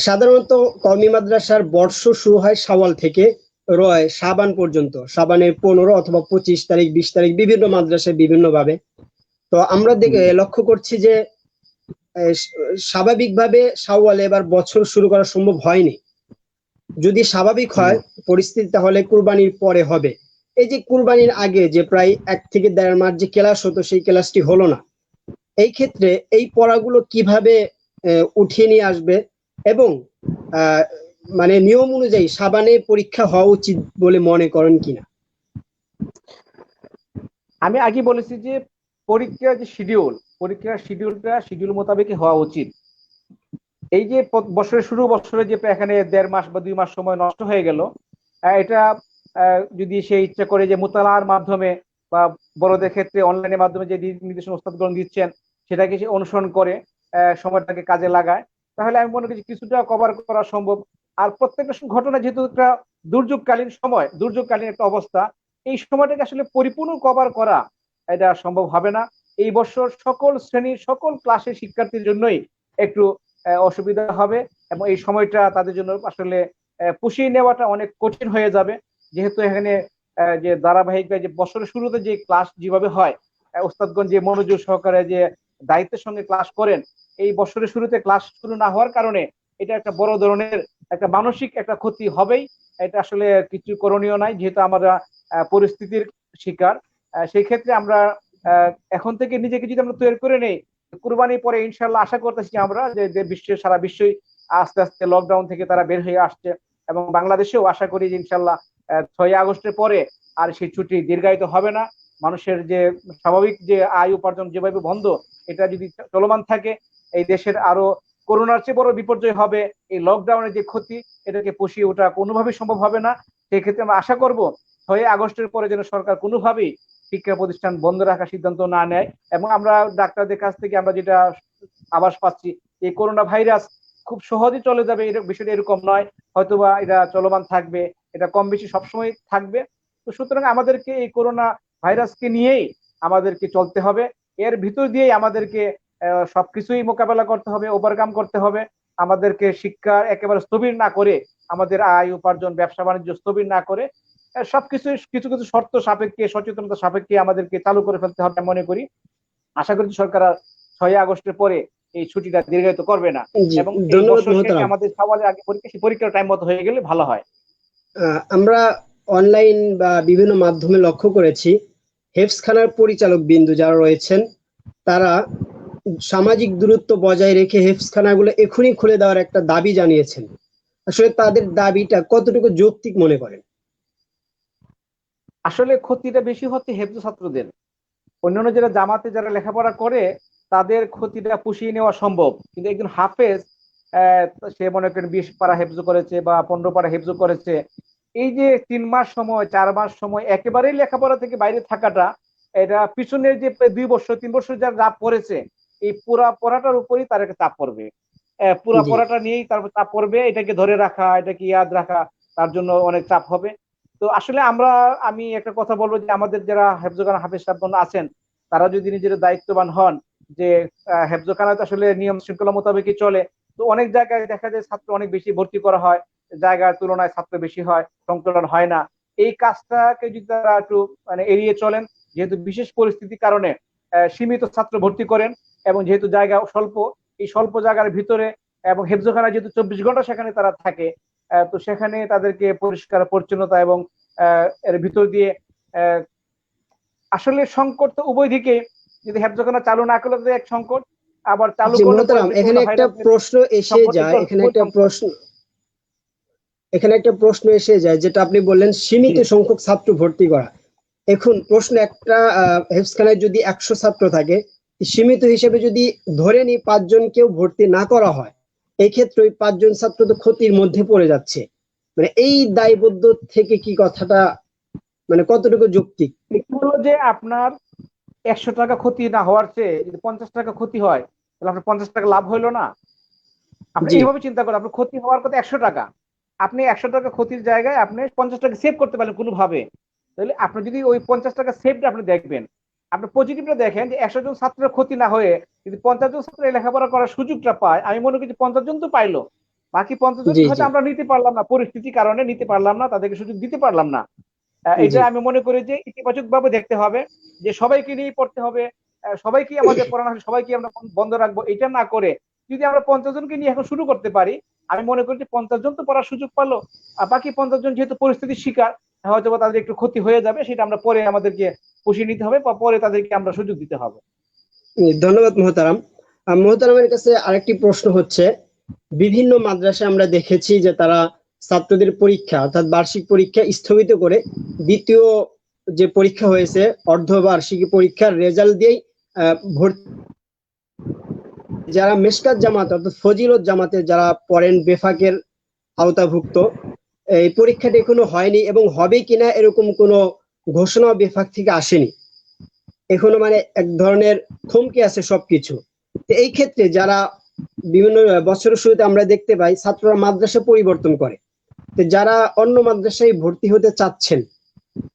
সাধারণত কওমি মাদ্রাসার বর্ষ শুরু হয় শাওয়াল থেকে রয় শাবান পর্যন্ত। শাবানের 15 অথবা 25 তারিখ, 20 তারিখ বিভিন্ন মাদ্রাসায় বিভিন্ন ভাবে। তো আমরা লক্ষ্য করছি যে আহ, স্বাভাবিকভাবে শাওয়ালে এবার বছর শুরু করা সম্ভব হয়নি। যদি স্বাভাবিক হয় পরিস্থিতি, তাহলে কুরবানির পরে হবে। এই যে কুরবানির আগে যে প্রায় 1 থেকে 1.5 মাস যে ক্লাস হতো, সেই ক্লাসটি হলো না। এই ক্ষেত্রে এই পড়াগুলো কিভাবে উঠিয়ে নিয়ে আসবে, এবং আহ, মানে নিয়ম অনুযায়ী সাবানে পরীক্ষা হওয়া উচিত বলে মনে করেন কিনা? আমি আগে বলেছি যে পরীক্ষার যে শিডিউলটা শিডিউল মোতাবেক হওয়া উচিত। এই যে বছরের শুরু, বছরে যে এখানে 1.5 মাস বা 2 মাস সময় নষ্ট হয়ে গেল, এটা যদি সে ইচ্ছা করে যে মুতালার মাধ্যমে বা বড়দের ক্ষেত্রে অনলাইনের মাধ্যমে যে নির্দেশনা ওস্তাদগণ দিচ্ছেন সেটাকে সে অনুসরণ করে সময়টাকে কাজে লাগায়, তাহলে আমি মনে করি কিছুটা কভার করা সম্ভব। আর প্রত্যেকটা ঘটনা যেহেতু একটা দুর্যোগকালীন সময়, দুর্যোগকালীন একটা অবস্থা, এই সময়টাকে আসলে পরিপূর্ণ কভার করা এটা সম্ভব হবে না। এই বছর সকল শ্রেণীর সকল ক্লাসের শিক্ষার্থীর জন্যই একটু অসুবিধা হবে, এবং এই সময়টা তাদের জন্য আসলে পুষিয়ে নেওয়াটা অনেক কঠিন হয়ে যাবে। যেহেতু এখানে যে ধারাবাহিক যে বছরের শুরুতে যে ক্লাস যেভাবে হয়, ওস্তাদগণ যে মনোযোগ সহকারে যে দায়িত্বের সঙ্গে ক্লাস করেন, এই বছরের শুরুতে ক্লাস শুরু না হওয়ার কারণে এটা একটা বড় ধরনের একটা মানসিক একটা ক্ষতি হবেই। এটা আসলে কিছু করণীয় নাই, যেহেতু আমরা পরিস্থিতির শিকার। সেই ক্ষেত্রে আমরা এখন থেকে নিজেকে যদি আমরা তৈরি করে নেই, কুরবানির পরে ইনশাল্লাহ আশা করতেছি আমরা যে বিশ্বের সারা বিশ্বই আস্তে আস্তে লকডাউন থেকে তারা বের হয়ে আসছে, এবং বাংলাদেশেও আশা করি যে ইনশাল্লাহ 6 আগস্টের পরে আর সেই ছুটি দীর্ঘায়িত হবে না। মানুষের যে স্বাভাবিক যে আয় উপার্জন যেভাবে বন্ধ, এটা যদি চলমান থাকে, এই দেশের আরো করোনার চেয়ে বড় বিপর্যয় হবে। এই লকডাউনের যে ক্ষতি, এটাকে পুষিয়ে ওঠা কোনোভাবেই সম্ভব হবে না। সেক্ষেত্রে আমরা আশা করব 6 আগস্টের পরে যেন সরকার কোনোভাবেই শিক্ষা প্রতিষ্ঠান বন্ধ রাখার সিদ্ধান্ত না নেয়। এবং আমরা ডাক্তারদের কাছ থেকে আমরা যেটা আভাস পাচ্ছি, এই করোনা ভাইরাস খুব সহজে চলে যাবে, বিষয়টা এরকম নয়, হয়তোবা এটা চলমান থাকবে, এটা কম বেশি সবসময় থাকবে। তো সুতরাং আমাদেরকে এই করোনা ভাইরাসকে নিয়েই আমাদেরকে চলতে হবে, এর ভিতর দিয়েই আমাদেরকে সবকিছুই মোকাবেলা করতে হবে, ওভারকাম করতে হবে। আমাদেরকে শিক্ষা একেবারে স্থবির না করে, আমাদের আয় উপার্জন ব্যবসা বাণিজ্য স্থবির না করে, সবকিছু কিছু কিছু শর্ত সাপেক্ষে, সচেতনতা সাপেক্ষে আমাদেরকে চালু করে ফেলতে হবে মনে করি। আশা করি সরকার 6 আগস্টের পরে এই ছুটিটা দীর্ঘায়িত করবে না, জি, এবং এই ধন্যবাদ বছর শেষে মোহতারাম। আমাদের সওয়ালের আগে পরীক্ষা, সেই পরীক্ষার টাইম মতো হয়ে গেলে ভালো হয়। আমরা অনলাইন বা বিভিন্ন মাধ্যমে লক্ষ্য করেছি, হেফজখানার পরিচালক বিন্দু যারা রয়েছেন, তারা সামাজিক দূরত্ব বজায় রেখে হেফজখানাগুলো এখনই খুলে দেওয়ার একটা দাবি জানিয়েছেন। আসলে তাদের দাবিটা কতটুকু যৌক্তিক মনে করেন? আসলে ক্ষতিটা বেশি হচ্ছে হেফজ ছাত্রদের। অন্যান্য যারা জামাতে যারা লেখাপড়া করে, তাদের ক্ষতিটা পুষিয়ে নেওয়া সম্ভব, কিন্তু একজন হাফেজ, সে মনে করেন 20 পারা হেফজ করেছে বা 15 পারা হেফজ করেছে, এই যে 3 মাস সময় 4 মাস সময় একেবারেই লেখাপড়া থেকে বাইরে থাকাটা, এটা পিছনের যে 2 বছর 3 বছর যার চাপ পড়েছে, এই পুরা পড়াটার উপরই তার একটা চাপ পড়বে। পুরা জি পড়াটা নিয়েই তার উপর চাপ পড়বে, এটাকে ধরে রাখা, এটাকে ইয়াদ রাখা তার জন্য অনেক চাপ হবে। তো আসলে আমি একটা কথা বলবো যে আমাদের যারা হেফজোখানা হাফেজ সাহেবগণ আছেন, তারা যদি নিজের দায়িত্ববান হন, যে হেফজোখানাতে আসলে নিয়ম শৃঙ্খলা মোতাবেকই চলে। তো অনেক জায়গায় দেখা যায় ছাত্র অনেক বেশি ভর্তি করা হয়, জায়গার তুলনায় ছাত্র বেশি হয়, সংকলন হয় না। এই কাজটাকে যদি তারা একটু মানে এড়িয়ে চলেন, যেহেতু বিশেষ পরিস্থিতির কারণে সীমিত ছাত্র ভর্তি করেন, এবং যেহেতু জায়গা স্বল্প, এই স্বল্প জায়গার ভিতরে এবং হেফজোখানা যেহেতু 24 ঘন্টা সেখানে তারা থাকে, তো সেখানে তাদেরকে পরিষ্কার পরিচ্ছন্নতা এবং এর ভিতর দিয়ে আহ, আসলে সংকট তো উভয় দিকে। যদি হেফজোখানা চালু না করলে তো এক সংকট, আবার চালু জি করলে পরে মোহতারাম, যে এখানে করোনা একটা ভাইরাসের প্রশ্ন এসে সংকট, যায়, এগুলো খুবই সংকট। এখানে একটা প্রশ্ন এসে যায়, যেটা আপনি বললেন জি সীমিত সংখ্যক ছাত্র ভর্তি করা। এখন প্রশ্ন একটা, হেফজখানায় যদি 100 ছাত্র থাকে, সীমিত হিসেবে যদি ধরে নি 5 জন কেউ ভর্তি না করা হয়, এই ক্ষেত্রে ওই 5 জন ছাত্র তো ক্ষতির মধ্যে পড়ে যাচ্ছে। মানে এই দায়বদ্ধ থেকে কি কথাটা মানে কতটুকু যৌক্তিক? এটা হলো যে আপনার 100 টাকা ক্ষতি না হওয়ার চেয়ে যদি 50 টাকা ক্ষতি হয়, তাহলে আপনার 50 টাকা লাভ হইলো না? আপনি জি এইভাবে চিন্তা করেন, আপনার ক্ষতি হওয়ার কথা 100 টাকা, আপনি 100 টাকা ক্ষতির জায়গায় আপনি 50 টাকা সেভ করতে পারলেন কোনোভাবে। তাহলে আপনি যদি ওই 50 টাকা সেভটা আপনি দেখবেন, আপনি পজিটিভটা দেখেন যে 100 জন ছাত্রের ক্ষতি না হয়ে যদি 50 জন ছাত্র এই লেখাপড়া করার সুযোগটা পায়, আমি মনে করি যে 50 জন তো পাইলো, বাকি 50 জনকে জি হয়তো জি আমরা নিতে পারলাম না, পরিস্থিতির কারণে নিতে পারলাম না, তাদেরকে সুযোগ দিতে পারলাম না। এটা জি আমি মনে করি যে ইতিবাচক ভাবে দেখতে হবে, যে সবাইকে নিয়ে পড়তে হবে, সবাইকে আমাদের পড়ানো, সবাইকে আমরা বন্ধ রাখবো এটা না করে, যদি আমরা 50 জনকে নিয়ে এখন শুরু করতে পারি, আমি মনে করি যে 50 জন তো পড়ার সুযোগ পালো, আর বাকি 50 জন যেহেতু পরিস্থিতির শিকার, হয়তো বা তাদের একটু ক্ষতি হয়ে যাবে, সেটা আমরা পরে আমাদেরকে পুষিয়ে নিতে হবে, বা পরে তাদেরকে আমরা সুযোগ দিতে হবে। ধন্যবাদ মোহতারাম। মোহতারামের কাছে আরেকটি প্রশ্ন হচ্ছে, বিভিন্ন মাদ্রাসায় আমরা দেখেছি যে তারা ছাত্রদের পরীক্ষা অর্থাৎ বার্ষিক পরীক্ষা স্থগিত করে দ্বিতীয় যে পরীক্ষা হয়েছে অর্ধবার্ষিকী পরীক্ষার রেজাল্ট দিয়েই ভর্তি, যারা মেশকাত জামাত অর্থাৎ ফজিলত জামাতে যারা পড়েন বেফাকের আওতাভুক্ত, এই পরীক্ষাটা এখনো হয়নি এবং হবে কিনা এরকম কোনো ঘোষণা বেফাক থেকে আসেনি এখনো, মানে এক ধরনের থমকে আছে সবকিছু। তো এই ক্ষেত্রে যারা বিভিন্ন বছরের শুরুতে আমরা দেখতে পাই ছাত্ররা মাদ্রাসা পরিবর্তন করে, তো যারা অন্য মাদ্রাসায় ভর্তি হতে চাচ্ছেন,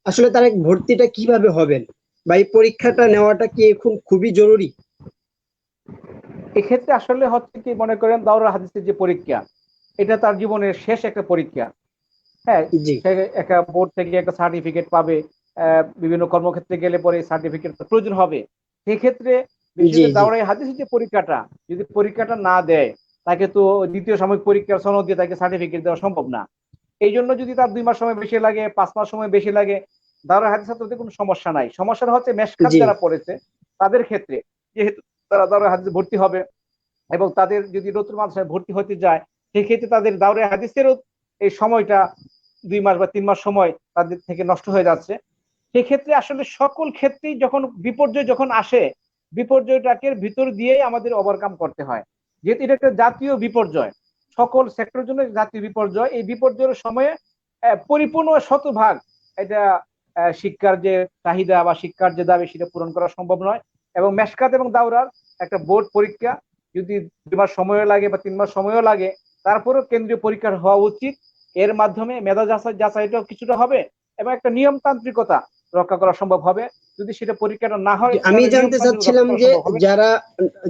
আসলে তারা ভর্তিটা কিভাবে হবেন, বা এই পরীক্ষাটা নেওয়াটা কি এখন খুবই জরুরি? এক্ষেত্রে আসলে হচ্ছে কি, মনে করেন দাওরাহ হাদিসের যে পরীক্ষা, এটা তার জীবনের শেষ একটা পরীক্ষা। হ্যাঁ, জি সে একটা বোর্ড থেকে একটা সার্টিফিকেট পাবে, বিভিন্ন কর্মক্ষেত্রে গেলে পরে সার্টিফিকেট প্রয়োজন হবে। সেক্ষেত্রে জি বিশেষত জি দাওরাই হাদিসের যে পরীক্ষাটা, যদি পরীক্ষাটা না দেয়, তাকে তো দ্বিতীয় সাময়িক পরীক্ষার সনদ দিয়ে তাকে সার্টিফিকেট দেওয়া সম্ভব না। এই জন্য যদি তার 2 মাস সময় বেশি লাগে, 5 মাস সময় বেশি লাগে, দাওরাই হাদিস ছাত্রদের কোনো সমস্যা নাই। সমস্যাটা হচ্ছে মেশকাত জি যারা পড়েছে তাদের ক্ষেত্রে, যেহেতু তারা দাওরাই হাদিসে ভর্তি হবে, এবং তাদের যদি নতুন মাদ্রাসায় ভর্তি হতে যায়, সেক্ষেত্রে তাদের দাওরাই হাদিসেরও এই সময়টা 2 মাস বা 3 মাস সময় তাদের থেকে নষ্ট হয়ে যাচ্ছে। সেক্ষেত্রে আসলে সকল ক্ষেত্রেই যখন বিপর্যয় যখন আসে, বিপর্যয়টাকে ভিতর দিয়েই আমাদের ওভারকাম করতে হয়, যেহেতু এটা একটা জাতীয় বিপর্যয়, সকল সেক্টরের জন্য জাতীয় বিপর্যয়। এই বিপর্যয়ের সময়ে পরিপূর্ণ শতভাগ এটা শিক্ষার যে চাহিদা বা শিক্ষার যে দাবি সেটা পূরণ করা সম্ভব নয়। এবং মেশকাত এবং দাওরার একটা বোর্ড পরীক্ষা যদি 2 মাস সময়ও লাগে বা 3 মাস সময়ও লাগে, তারপরেও কেন্দ্রীয় পরীক্ষা হওয়া উচিত। এর মাধ্যমে মেধা যাচাইটাও কিছুটা হবে, এবং একটা নিয়মতান্ত্রিকতা রক্ষা করা সম্ভব হবে। যদি সেটা পরীক্ষাটা না হয়, আমি তাহলে জানতে নিয়মতান্ত্রিক রক্ষা চাচ্ছিলাম করা যে সম্ভব হবে না। যারা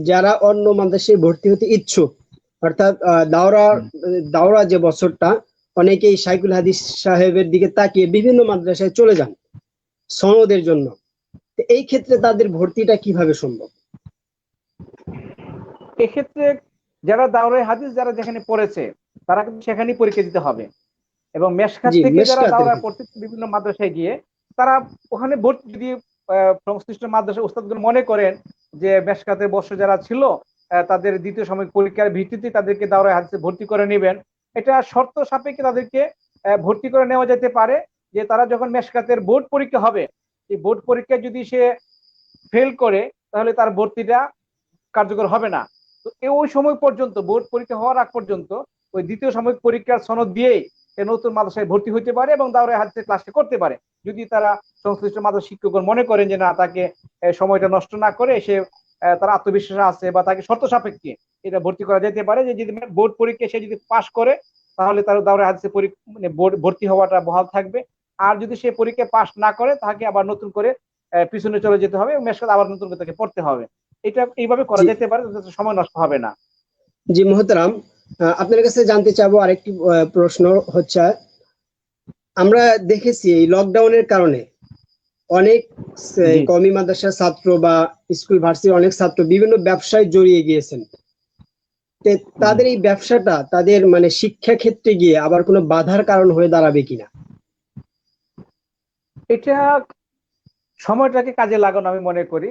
যারা অন্য মাদ্রাসায় ভর্তি হতে ইচ্ছুক, অর্থাৎ দাওরা দাওরা যে বছরটা, অনেকেই শাইখুল হাদিস সাহেবের দিকে তাকিয়ে বিভিন্ন মাদ্রাসায় চলে যান সনদের জন্য। তো এই ক্ষেত্রে তাদের ভর্তিটা কিভাবে সম্ভব? এক্ষেত্রে যারা দাওরায়ে হাদিস যারা যেখানে পড়েছে, তারা কিন্তু সেখানেই পরীক্ষা দিতে হবে। এবং মেশকাত জি থেকে যারা মেশকাতের দাওরায় ক্ষেত্রে। পড়তে বিভিন্ন মাদ্রাসায় গিয়ে, তারা ওখানে ভর্তি, যদি সংশ্লিষ্ট মাদ্রাসা উস্তাদগণ মনে করেন যে মেশকাতের বর্ষ যারা ছিল, তাদের দ্বিতীয় সাময়িক পরীক্ষার ভিত্তিতে তাদেরকে দাওরায়ে হাদিসে ভর্তি করে নেবেন, এটা শর্ত সাপেক্ষে তাদেরকে ভর্তি করে নেওয়া যেতে পারে। যে তারা যখন মেশকাতের বোর্ড পরীক্ষা হবে, এই বোর্ড পরীক্ষায় যদি সে ফেল করে, তাহলে তার ভর্তিটা কার্যকর হবে না। তো ওই সময় পর্যন্ত, বোর্ড পরীক্ষা হওয়ার আগ পর্যন্ত, ওই দ্বিতীয় সাময়িক পরীক্ষার সনদ দিয়েই নতুন মাদ্রাসায় ভর্তি হইতে পারে এবং দাওরায়ে হাদিসের ক্লাসটা করতে পারে, যদি তারা সংশ্লিষ্ট মাদ্রাসা শিক্ষকগণ মনে করেন যে না, তাকে সময়টা নষ্ট না করে সে তার আত্মবিশ্বাস আছে বা তাকে শর্ত সাপেক্ষে এটা ভর্তি করা যেতে পারে, যে যদি বোর্ড পরীক্ষা সে যদি পাশ করে তাহলে তার দাওরায়ে হাদিসে মানে ভর্তি হওয়াটা বহাল থাকবে। আর যদি সে পরীক্ষা পাশ না করে তাকে আবার নতুন করে পিছনে চলে যেতে হবে এবং মেশকাত আবার নতুন করে তাকে পড়তে হবে। এটা এইভাবে করা জি যেতে পারে, সময় নষ্ট হবে না। জি মোহতারাম, আপনার কাছে জানতে চাবো আরেকটি প্রশ্ন হচ্ছে, আমরা দেখেছি এই লকডাউনের কারণে অনেক জি কওমি মাদ্রাসার ছাত্র বা স্কুল ভার্সিটির অনেক ছাত্র বিভিন্ন ব্যবসায় জড়িয়ে গিয়েছেন। জি তাদের এই ব্যবসাটা তাদের মানে শিক্ষা ক্ষেত্রে গিয়ে আবার কোনো বাধার কারণ হয়ে দাঁড়াবে কিনা? এটা সময়টাকে কাজে লাগানো আমি মনে করি।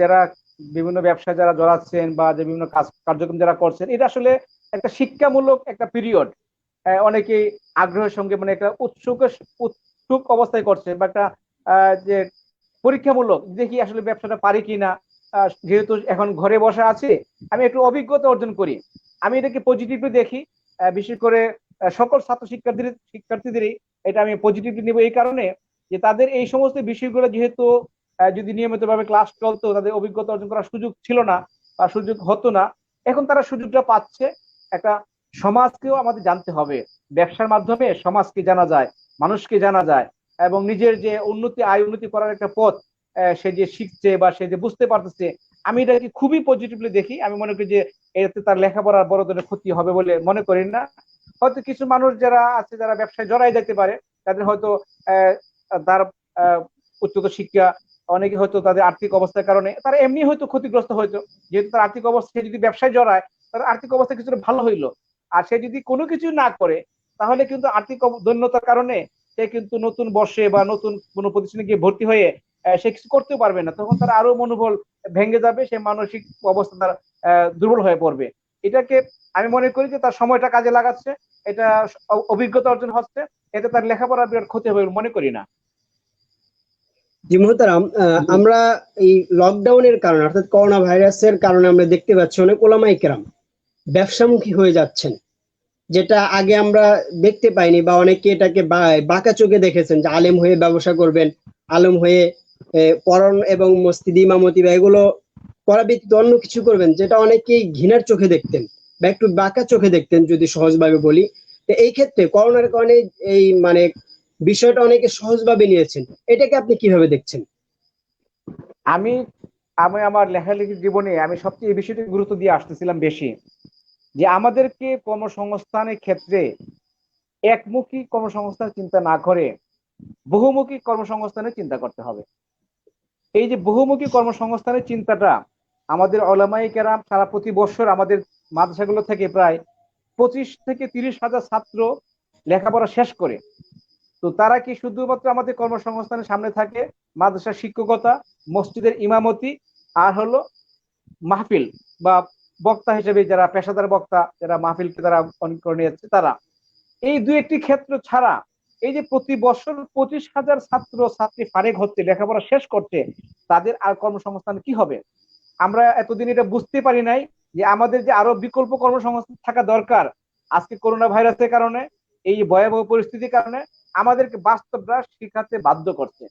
যারা বিভিন্ন ব্যবসায় যারা জড়াচ্ছেন বা যে বিভিন্ন কার্যক্রম যারা করছেন, এটা আসলে একটা শিক্ষামূলক একটা পিরিয়ড। অনেকেই আগ্রহের সঙ্গে মানে একটা উৎসুক অবস্থায় করছে, বা একটা যে পরীক্ষামূলক দেখি আসলে ব্যবসাটা পারি কিনা। যেহেতু এখন ঘরে বসে আছে, আমি একটু অভিজ্ঞতা অর্জন করি, আমি এটাকে পজিটিভলি দেখি। বিশেষ করে সকল ছাত্র শিক্ষার্থীদেরই এটা আমি পজিটিভলি নেব, এই কারণে যে তাদের এই সমস্ত বিষয়গুলো যেহেতু যদি নিয়মিতভাবে ক্লাস চলতো তাদের অভিজ্ঞতা অর্জন করার সুযোগ ছিল না বা সুযোগ হতো না, এখন তারা সুযোগটা পাচ্ছে। একটা সমাজকেও আমাদের জানতে হবে, ব্যবসার মাধ্যমে সমাজকে জানা যায়, মানুষকে জানা যায়, এবং নিজের যে আয় উন্নতি করার একটা পথ সে যে শিখছে বা সে যে বুঝতে পারতেছে, আমি এটাকে খুবই পজিটিভলি দেখি। আমি মনে করি যে এতে তার লেখাপড়ার বড় ধরনের ক্ষতি হবে বলে মনে করি না। হয়তো কিছু মানুষ যারা আছে যারা ব্যবসায় জড়াই যেতে পারে, তাদের হয়তো তার উচ্চতর শিক্ষা, অনেকে হয়তো তাদের আর্থিক অবস্থার কারণে তারা এমনি হয়তো ক্ষতিগ্রস্ত হয়তো, যেহেতু তার আর্থিক অবস্থা যদি ব্যবসায় জড়ায় তার আর্থিক অবস্থা কিছুটা ভালো হইলো। আর সে যদি কোনো কিছু না করে তাহলে কিন্তু আর্থিক দৈন্যতার কারণে সে কিন্তু নতুন বর্ষে বা নতুন কোনো প্রতিষ্ঠানে গিয়ে ভর্তি হয়ে সে কিছু করতেও পারবে না, তখন তার আরো মনোবল ভেঙে যাবে, সে মানসিক অবস্থা তার দুর্বল হয়ে পড়বে। এটাকে আমি মনে করি যে তার সময়টা কাজে লাগাচ্ছে, এটা অভিজ্ঞতা অর্জন হচ্ছে, এতে তার লেখাপড়ার বিরাট ক্ষতি হবে মনে করি না। জি মোহতারাম, আমরা এই লকডাউনের কারণে অর্থাৎ করোনা ভাইরাসের কারণে আমরা দেখতে পাচ্ছি অনেক ওলামায়ে কেরাম ব্যবসামুখী হয়ে যাচ্ছেন, যেটা আগে আমরা দেখতে পাইনি, বা অনেকে এটাকে বাঁকা চোখে দেখেছেন যে আলেম হয়ে ব্যবসা করবেন, আলেম হয়ে পরন এবং মসজিদ ইমামতি বা এগুলো করা ব্যতীত অন্য কিছু করবেন, যেটা অনেকেই ঘৃণার চোখে দেখতেন বা একটু বাঁকা চোখে দেখতেন যদি সহজভাবে বলি। তো এই ক্ষেত্রে করোনার কারণে এই মানে বিষয়টা অনেকে সহজভাবে নিয়েছেন, এটাকে আপনি কিভাবে দেখছেন? আমি আমি আমার লেখালেখির জীবনে আমি সবচেয়ে এই বিষয়টি গুরুত্ব দিয়ে আসতেছিলাম বেশি, যে আমাদেরকে কর্মসংস্থানের ক্ষেত্রে একমুখী কর্মসংস্থান চিন্তা না করে বহুমুখী কর্মসংস্থানের চিন্তা করতে হবে। এই যে বহুমুখী কর্মসংস্থানের চিন্তাটা আমাদের উলামায়ে কেরাম সারা প্রতি বছর আমাদের মাদ্রাসাগুলো থেকে প্রায় 25 থেকে 30 হাজার ছাত্র লেখাপড়া শেষ করে। তো তারা কি শুধুমাত্র আমাদের কর্মসংস্থানের সামনে থাকে মাদ্রাসার শিক্ষকতা, মসজিদের ইমামতি, আর হলো মাহফিল বা বক্তা হিসেবে যারা পেশাদার বক্তা যারা মাহফিলকে তারা অনুকরণে যাচ্ছে, তারা এই দুই একটি ক্ষেত্র ছাড়া এই যে প্রতি বছর 25 হাজার ছাত্র ছাত্রী ফারেক হচ্ছে, লেখাপড়া শেষ করছে, তাদের আর কর্মসংস্থান কি হবে? আমরা এতদিন এটা বুঝতে পারি নাই যে আমাদের যে আরো বিকল্প কর্মসংস্থান থাকা দরকার। আজকে করোনা ভাইরাসের কারণে, এই ভয়াবহ পরিস্থিতির কারণে আমাদেরকে বাস্তবটা শিখাতে বাধ্য করছে।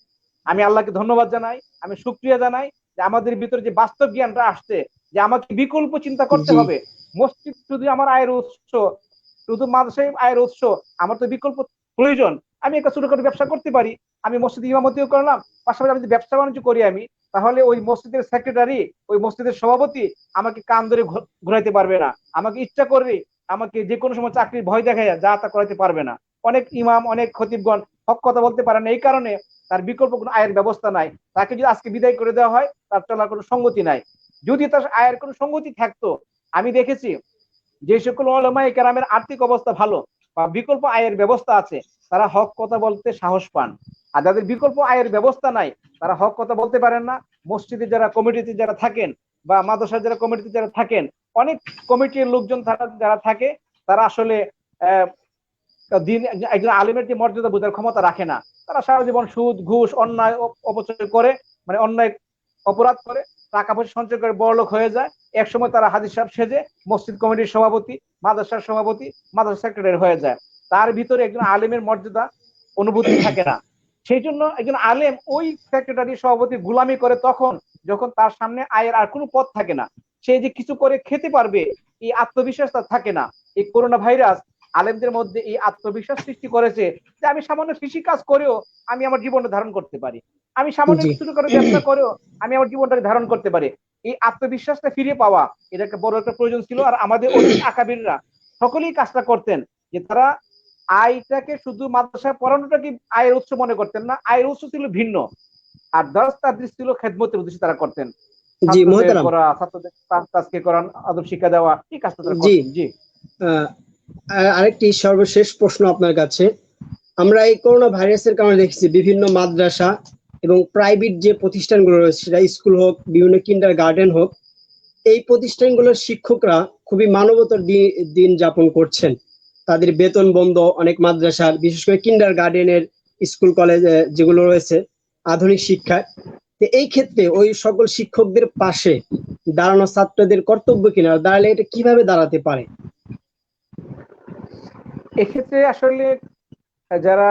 আমি আল্লাহকে ধন্যবাদ জানাই, আমি শুকরিয়া জানাই যে আমাদের ভিতরে যে বাস্তব জ্ঞানটা আসছে, যে আমাকে বিকল্প চিন্তা করতে জি হবে। মসজিদ শুধু আমার আয়ের উৎস, শুধু মাদ্রাসায় আয়ের উৎস, আমার তো বিকল্প প্রয়োজন। আমি একটা ছোটখাটো ব্যবসা করতে পারি, আমি মসজিদে ইমামতিও করলাম, পাশাপাশি আমি যদি ব্যবসা বাণিজ্য করি আমি, তাহলে ওই মসজিদের সেক্রেটারি, ওই মসজিদের সভাপতি আমাকে কান ধরে ঘুরাইতে পারবে না, আমাকে ইচ্ছা করবে আমাকে যে কোনো সময় চাকরির ভয় দেখায় যা তা করাইতে পারবে না। অনেক ইমাম অনেক খতিবগণ হক কথা বলতে পারে না, এই কারণে তার বিকল্প কোনো আয়ের ব্যবস্থা নাই। তাকে যদি আজকে বিদায় করে দেওয়া হয় তার চলার কোনো সঙ্গতি নাই। যদি তার আয়ের কোনো সঙ্গতি থাকতো, আমি দেখেছি যে সকল উলামায়ে কেরামের আর্থিক অবস্থা ভালো বা বিকল্প আয়ের ব্যবস্থা আছে, তারা হক কথা বলতে সাহস পান। আর যাদের বিকল্প আয়ের ব্যবস্থা নাই তারা হক কথা বলতে পারেন না। মসজিদে যারা কমিটিতে যারা থাকেন বা মাদ্রাসার যারা কমিটিতে যারা থাকেন, অনেক কমিটির লোকজন যারা থাকে, তারা আসলে আহ দিন একজন আলিমের যে মর্যাদা বোঝার ক্ষমতা রাখে না। তারা সারা জীবন সুদ ঘুষ অন্যায় অপচয় করে, মানে অন্যায় অপরাধ করে, টাকা পয়সা সঞ্চয় করে বড়লোক হয়ে যায়। একসময় তারা হাজির সাহেব সেজে মসজিদ কমিটির সভাপতি, মাদ্রাসার সভাপতি, মাদ্রাসা সেক্রেটারি হয়ে যায়। তার ভিতরে একজন আলেমের মর্যাদা অনুভূতি থাকে না। সেই জন্য একজন আলেম ওই সেক্রেটারি সভাপতি গোলামি করে তখন যখন তার সামনে আয়ের আর কোনো পথ থাকে না, সে যে কিছু করে খেতে পারবে এই আত্মবিশ্বাস তার থাকে না। এই করোনা ভাইরাস আলেমদের মধ্যে এই আত্মবিশ্বাস সৃষ্টি করেছে যে আমি সামান্য কৃষি কাজ করেও আমি আমার জীবনটা ধারণ করতে পারি, আমি সামান্য জি কিছু করে ব্যবসা করেও আমি আমার জীবনটাকে ধারণ করতে পারি। এই আত্মবিশ্বাসটা ফিরে পাওয়া এটা একটা বড় একটা প্রয়োজন ছিল। আর আমাদের অতীত আকাবিররা সকলেই কাজটা করতেন, যে তারা আয়টাকে শুধু মাদ্রাসায় পড়ানোটাকে আয়ের উৎস মনে করতেন না, আয়ের উৎস ছিল ভিন্ন। আর দরস তাদরিস ছিল খেদমতের উদ্দেশ্যে তারা করতেন, জি ছাত্রদের মোহতারাম। পড়া, ছাত্রদের তাজকে কোরআন আদব শিক্ষা দেওয়া, এই কাজটা তারা জি করতেন। জি আহ, আরেকটি সর্বশেষ প্রশ্ন আপনার কাছে। আমরা এই করোনা ভাইরাসের কারণে দেখেছি বিভিন্ন মাদ্রাসা এবং প্রাইভেট যে প্রতিষ্ঠানগুলো রয়েছে, সেটা স্কুল হোক, বিভিন্ন কিন্ডার গার্ডেন হোক, এই প্রতিষ্ঠানগুলোর শিক্ষকরা খুবই মানবতার দিন যাপন করছেন। তাদের বেতন বন্ধ অনেক মাদ্রাসার, বিশেষ করে কিন্ডার গার্ডেনের স্কুল কলেজ যেগুলো রয়েছে আধুনিক শিক্ষায়। তো এই ক্ষেত্রে ওই সকল শিক্ষকদের পাশে দাঁড়ানো ছাত্রদের কর্তব্য কিনা, দাঁড়ালে এটা কিভাবে দাঁড়াতে পারে? এক্ষেত্রে আসলে যারা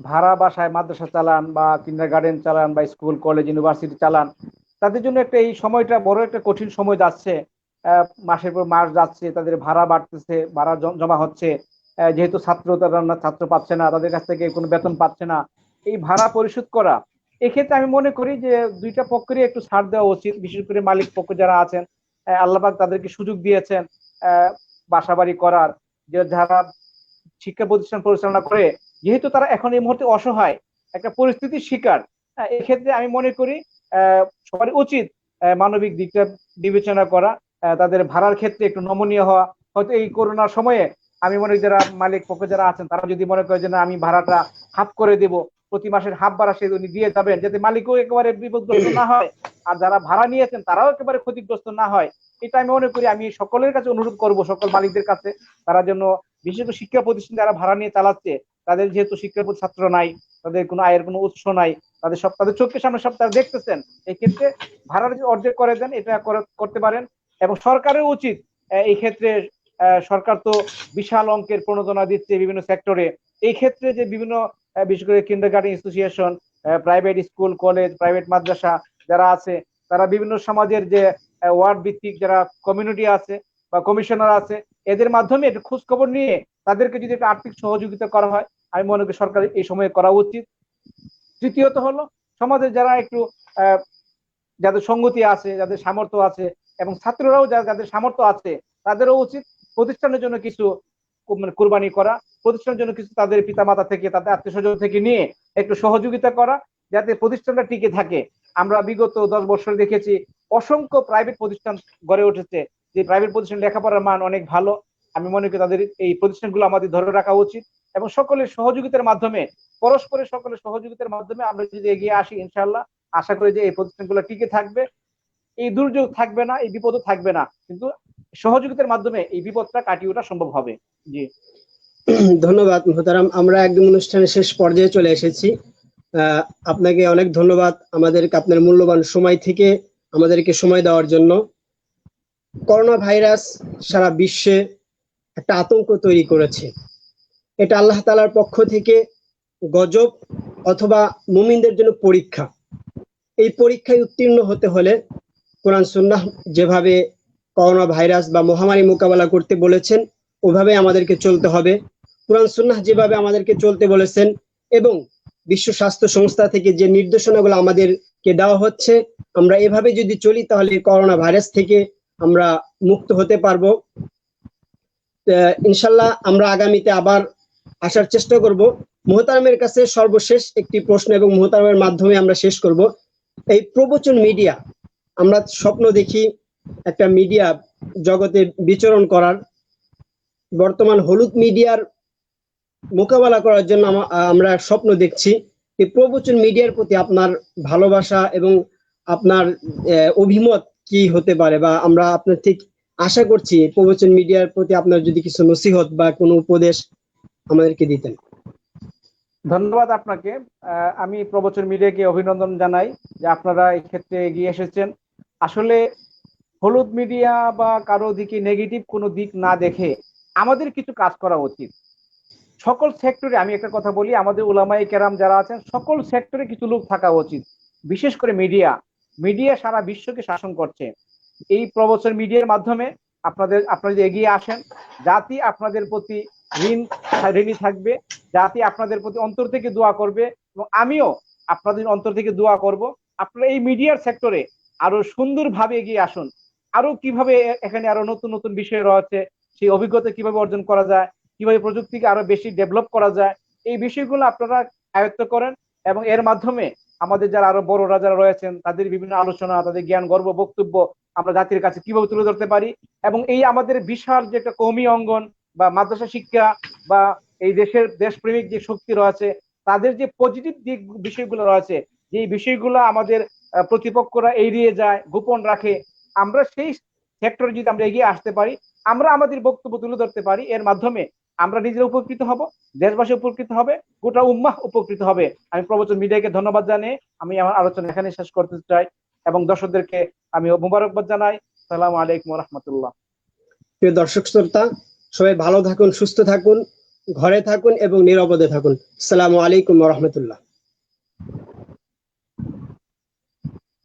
ভাড়া বাসায় মাদ্রাসা চালান বা কিন্ডার গার্ডেন চালান বা স্কুল কলেজ ইউনিভার্সিটি চালান, তাদের জন্য একটা এই সময়টা বড় একটা কঠিন সময় যাচ্ছে। মাসের পর মাস যাচ্ছে, তাদের ভাড়া বাড়তেছে, ভাড়া জমা হচ্ছে। যেহেতু ছাত্র তারা ছাত্র পাচ্ছে না, তাদের কাছ থেকে কোনো বেতন পাচ্ছে না, এই ভাড়া পরিশোধ করা, এক্ষেত্রে আমি মনে করি যে দুইটা পক্ষেরই একটু ছাড় দেওয়া উচিত। বিশেষ করে মালিক পক্ষ যারা আছেন, আল্লাহ পাক তাদেরকে সুযোগ দিয়েছেন বাসা বাড়ি করার, যে যারা শিক্ষা প্রতিষ্ঠান পরিচালনা করে, যেহেতু তারা এখন এই মুহূর্তে অসহায় একটা পরিস্থিতির শিকার, এক্ষেত্রে আমি মনে করি সবার উচিত মানবিক দিকটা বিবেচনা করা, তাদের ভাড়ার ক্ষেত্রে একটু নমনীয় হওয়া। হয়তো এই করোনার সময়ে আমি মনে করি যারা মালিক পক্ষ যারা আছেন তারা যদি মনে করে যে না আমি ভাড়াটা হাফ করে দেব, প্রতি মাসের হাফ ভাড়া সে উনি দিয়ে যাবেন, যাতে মালিকও একেবারে বিপদগ্রস্ত না হয় আর যারা ভাড়া নিয়েছেন তারাও একেবারে ক্ষতিগ্রস্ত না হয়। এটা আমি মনে করি, আমি সকলের কাছে অনুরোধ করব, সকল মালিকদের কাছে, তারা যেন বিশেষ করে শিক্ষা প্রতিষ্ঠান যারা ভাড়া নিয়ে চালাচ্ছে, তাদের যেহেতু শিক্ষা ছাত্র নাই, তাদের কোনো আয়ের কোনো উৎস নাই, তাদের সব তাদের চোখের সামনে সব তারা দেখতেছেন, এই ক্ষেত্রে ভাড়ার যে অর্ধেক করে দেন এটা করতে পারেন। এবং সরকারের উচিত এই ক্ষেত্রে, সরকার তো বিশাল অঙ্কের প্রণোদনা দিচ্ছে বিভিন্ন সেক্টরে, এই ক্ষেত্রে যে বিভিন্ন বিশেষ করে kindergarten association, private school college, private মাদ্রাসা যারা আছে, তারা বিভিন্ন সমাজের যে ওয়ার্ড ভিত্তিক যারা কমিউনিটি আছে বা কমিশনার আছে, এদের মাধ্যমে একটু খোঁজ খবর নিয়ে তাদেরকে যদি একটা আর্থিক সহযোগিতা করা হয়, আমি মনে করি সরকার এই সময়ে করা উচিত। তৃতীয়ত হলো সমাজে যারা একটু যাদের সঙ্গতি আছে, যাদের সামর্থ্য আছে, এবং ছাত্ররাও যাদের সামর্থ্য আছে, তাদেরও উচিত প্রতিষ্ঠানের জন্য কিছু মানে কোরবানি করা, প্রতিষ্ঠানের জন্য কিছু তাদের পিতামাতা থেকে, তাদের আত্মীয় স্বজন থেকে নিয়ে একটু সহযোগিতা করা, যাতে প্রতিষ্ঠানটা টিকে থাকে। আমরা বিগত 10 বছর দেখেছি অসংখ্য প্রাইভেট প্রতিষ্ঠান গড়ে উঠেছে, যে প্রাইভেট প্রতিষ্ঠান লেখাপড়ার মান অনেক ভালো। আমি মনে করি তাদের এই প্রতিষ্ঠানগুলো আমাদের ধরে রাখা উচিত, এবং সকলের সহযোগিতার মাধ্যমে, পরস্পরের সকলের সহযোগিতার মাধ্যমে আমরা যদি এগিয়ে আসি, ইনশাআল্লাহ আশা করি যে এই প্রতিষ্ঠানগুলো টিকে থাকবে, এই দুর্যোগ থাকবে না, এই বিপদও থাকবে না, কিন্তু সহযোগিতার মাধ্যমে এই বিপদটা কাটিয়ে ওঠা সম্ভব হবে। জি ধন্যবাদ মোহতারাম, আমরা একদম অনুষ্ঠানের শেষ পর্যায়ে চলে এসেছি। আপনাকে অনেক ধন্যবাদ আমাদেরকে আপনার মূল্যবান সময় থেকে আমাদেরকে সময় দেওয়ার জন্য। করোনা ভাইরাস সারা বিশ্বে একটা আতঙ্ক তৈরি করেছে। এটা আল্লাহ তাআলার পক্ষ থেকে গজব অথবা মুমিনদের জন্য পরীক্ষা। এই পরীক্ষায় উত্তীর্ণ হতে হলে কোরআন সুন্নাহ যেভাবে করোনা ভাইরাস বা মহামারী মোকাবেলা করতে বলেছেন ওভাবে আমাদেরকে চলতে হবে। কোরআন সুন্নাহ যেভাবে আমাদেরকে চলতে বলেছেন এবং বিশ্ব স্বাস্থ্য সংস্থা থেকে যে নির্দেশনাগুলো আমাদেরকে দেওয়া হচ্ছে, আমরা এভাবে যদি চলি তাহলে করোনা ভাইরাস থেকে আমরা মুক্ত হতে পারবো। ইনশাল্লাহ আমরা আগামীতে আবার আসার চেষ্টা করব। মোহতারামের কাছে সর্বশেষ একটি প্রশ্ন এবং মোহতারামের মাধ্যমে আমরা শেষ করব। এই প্রবচন মিডিয়া, আমরা স্বপ্ন দেখি একটা মিডিয়া জগতে বিচরণ করার, বর্তমান হলুদ মিডিয়ার মোকাবেলা করার জন্য আমরা স্বপ্ন দেখছি। এই প্রবচন মিডিয়ার প্রতি আপনার ভালোবাসা এবং আপনার অভিমত কি হতে পারে, বা আমরা আপনার ঠিক আশা করছি প্রবচন মিডিয়ার প্রতি আপনার যদি কিছু নসিহত বা কোনো উপদেশ আমাদেরকে দিতেন। ধন্যবাদ আপনাকে। আমি প্রবচন মিডিয়াকে অভিনন্দন জানাই যে আপনারা এই ক্ষেত্রে এগিয়ে এসেছেন। আসলে হলুদ মিডিয়া বা কারো দিকে নেগেটিভ কোনো দিক না দেখে আমাদের কিছু কাজ করা উচিত। সকল সেক্টরে আমি একটা কথা বলি, আমাদের উলামায়ে কেরাম যারা আছেন সকল সেক্টরে কিছু লোক থাকা উচিত। বিশেষ করে মিডিয়া, মিডিয়া সারা বিশ্বকে শাসন করছে। এই প্রবচন মিডিয়ার মাধ্যমে আপনারা যদি এগিয়ে আসেন, জাতি আপনাদের প্রতি ঋণী থাকবে, জাতি আপনাদের প্রতি অন্তর থেকে দোয়া করবে, এবং আমিও আপনাদের অন্তর থেকে দোয়া করব। আপনারা এই মিডিয়ার সেক্টরে আরো সুন্দরভাবে এগিয়ে আসুন। আরো কিভাবে এখানে আরো নতুন নতুন বিষয় রয়েছে, সেই অভিজ্ঞতা কিভাবে অর্জন করা যায়, কিভাবে প্রযুক্তিকে আরো বেশি ডেভেলপ করা যায়, এই বিষয়গুলো আপনারা আয়ত্ত করেন। এবং এর মাধ্যমে আমাদের যারা আরো বড়রা যারা রয়েছেন তাদের বিভিন্ন আলোচনা, তাদের জ্ঞান গর্ব বক্তব্য আমরা জাতির কাছে কিভাবে তুলে ধরতে পারি, এবং এই আমাদের বিশাল যে একটা কওমি অঙ্গন বা মাদ্রাসা শিক্ষা বা এই দেশের দেশপ্রেমিক যে শক্তি রয়েছে, তাদের যে পজিটিভ দিক বিষয়গুলো রয়েছে, যে বিষয়গুলো আমাদের প্রতিপক্ষরা এড়িয়ে যায়, গোপন রাখে, আমরা সেই সেক্টরে যদি আমরা এগিয়ে আসতে পারি, আমরা আমাদের বক্তব্য তুলে ধরতে পারি, এর মাধ্যমে আমরা নিজেরা উপকৃত হব, দেশবাসী উপকৃত হবে, গোটা উম্মাহ উপকৃত হবে। আমি প্রবচন মিডিয়াকে ধন্যবাদ জানিয়ে আমি আমার আলোচনা এখানে শেষ করতে চাই, এবং দর্শকদেরকে আমি মোবারকবাদ জানাই। আসসালামু আলাইকুম ওয়া রাহমাতুল্লাহ। প্রিয় দর্শক শ্রোতা, সবাই ভালো থাকুন, সুস্থ থাকুন, ঘরে থাকুন এবং নিরাপদে থাকুন। আসসালামু আলাইকুম ওয়া রাহমাতুল্লাহ।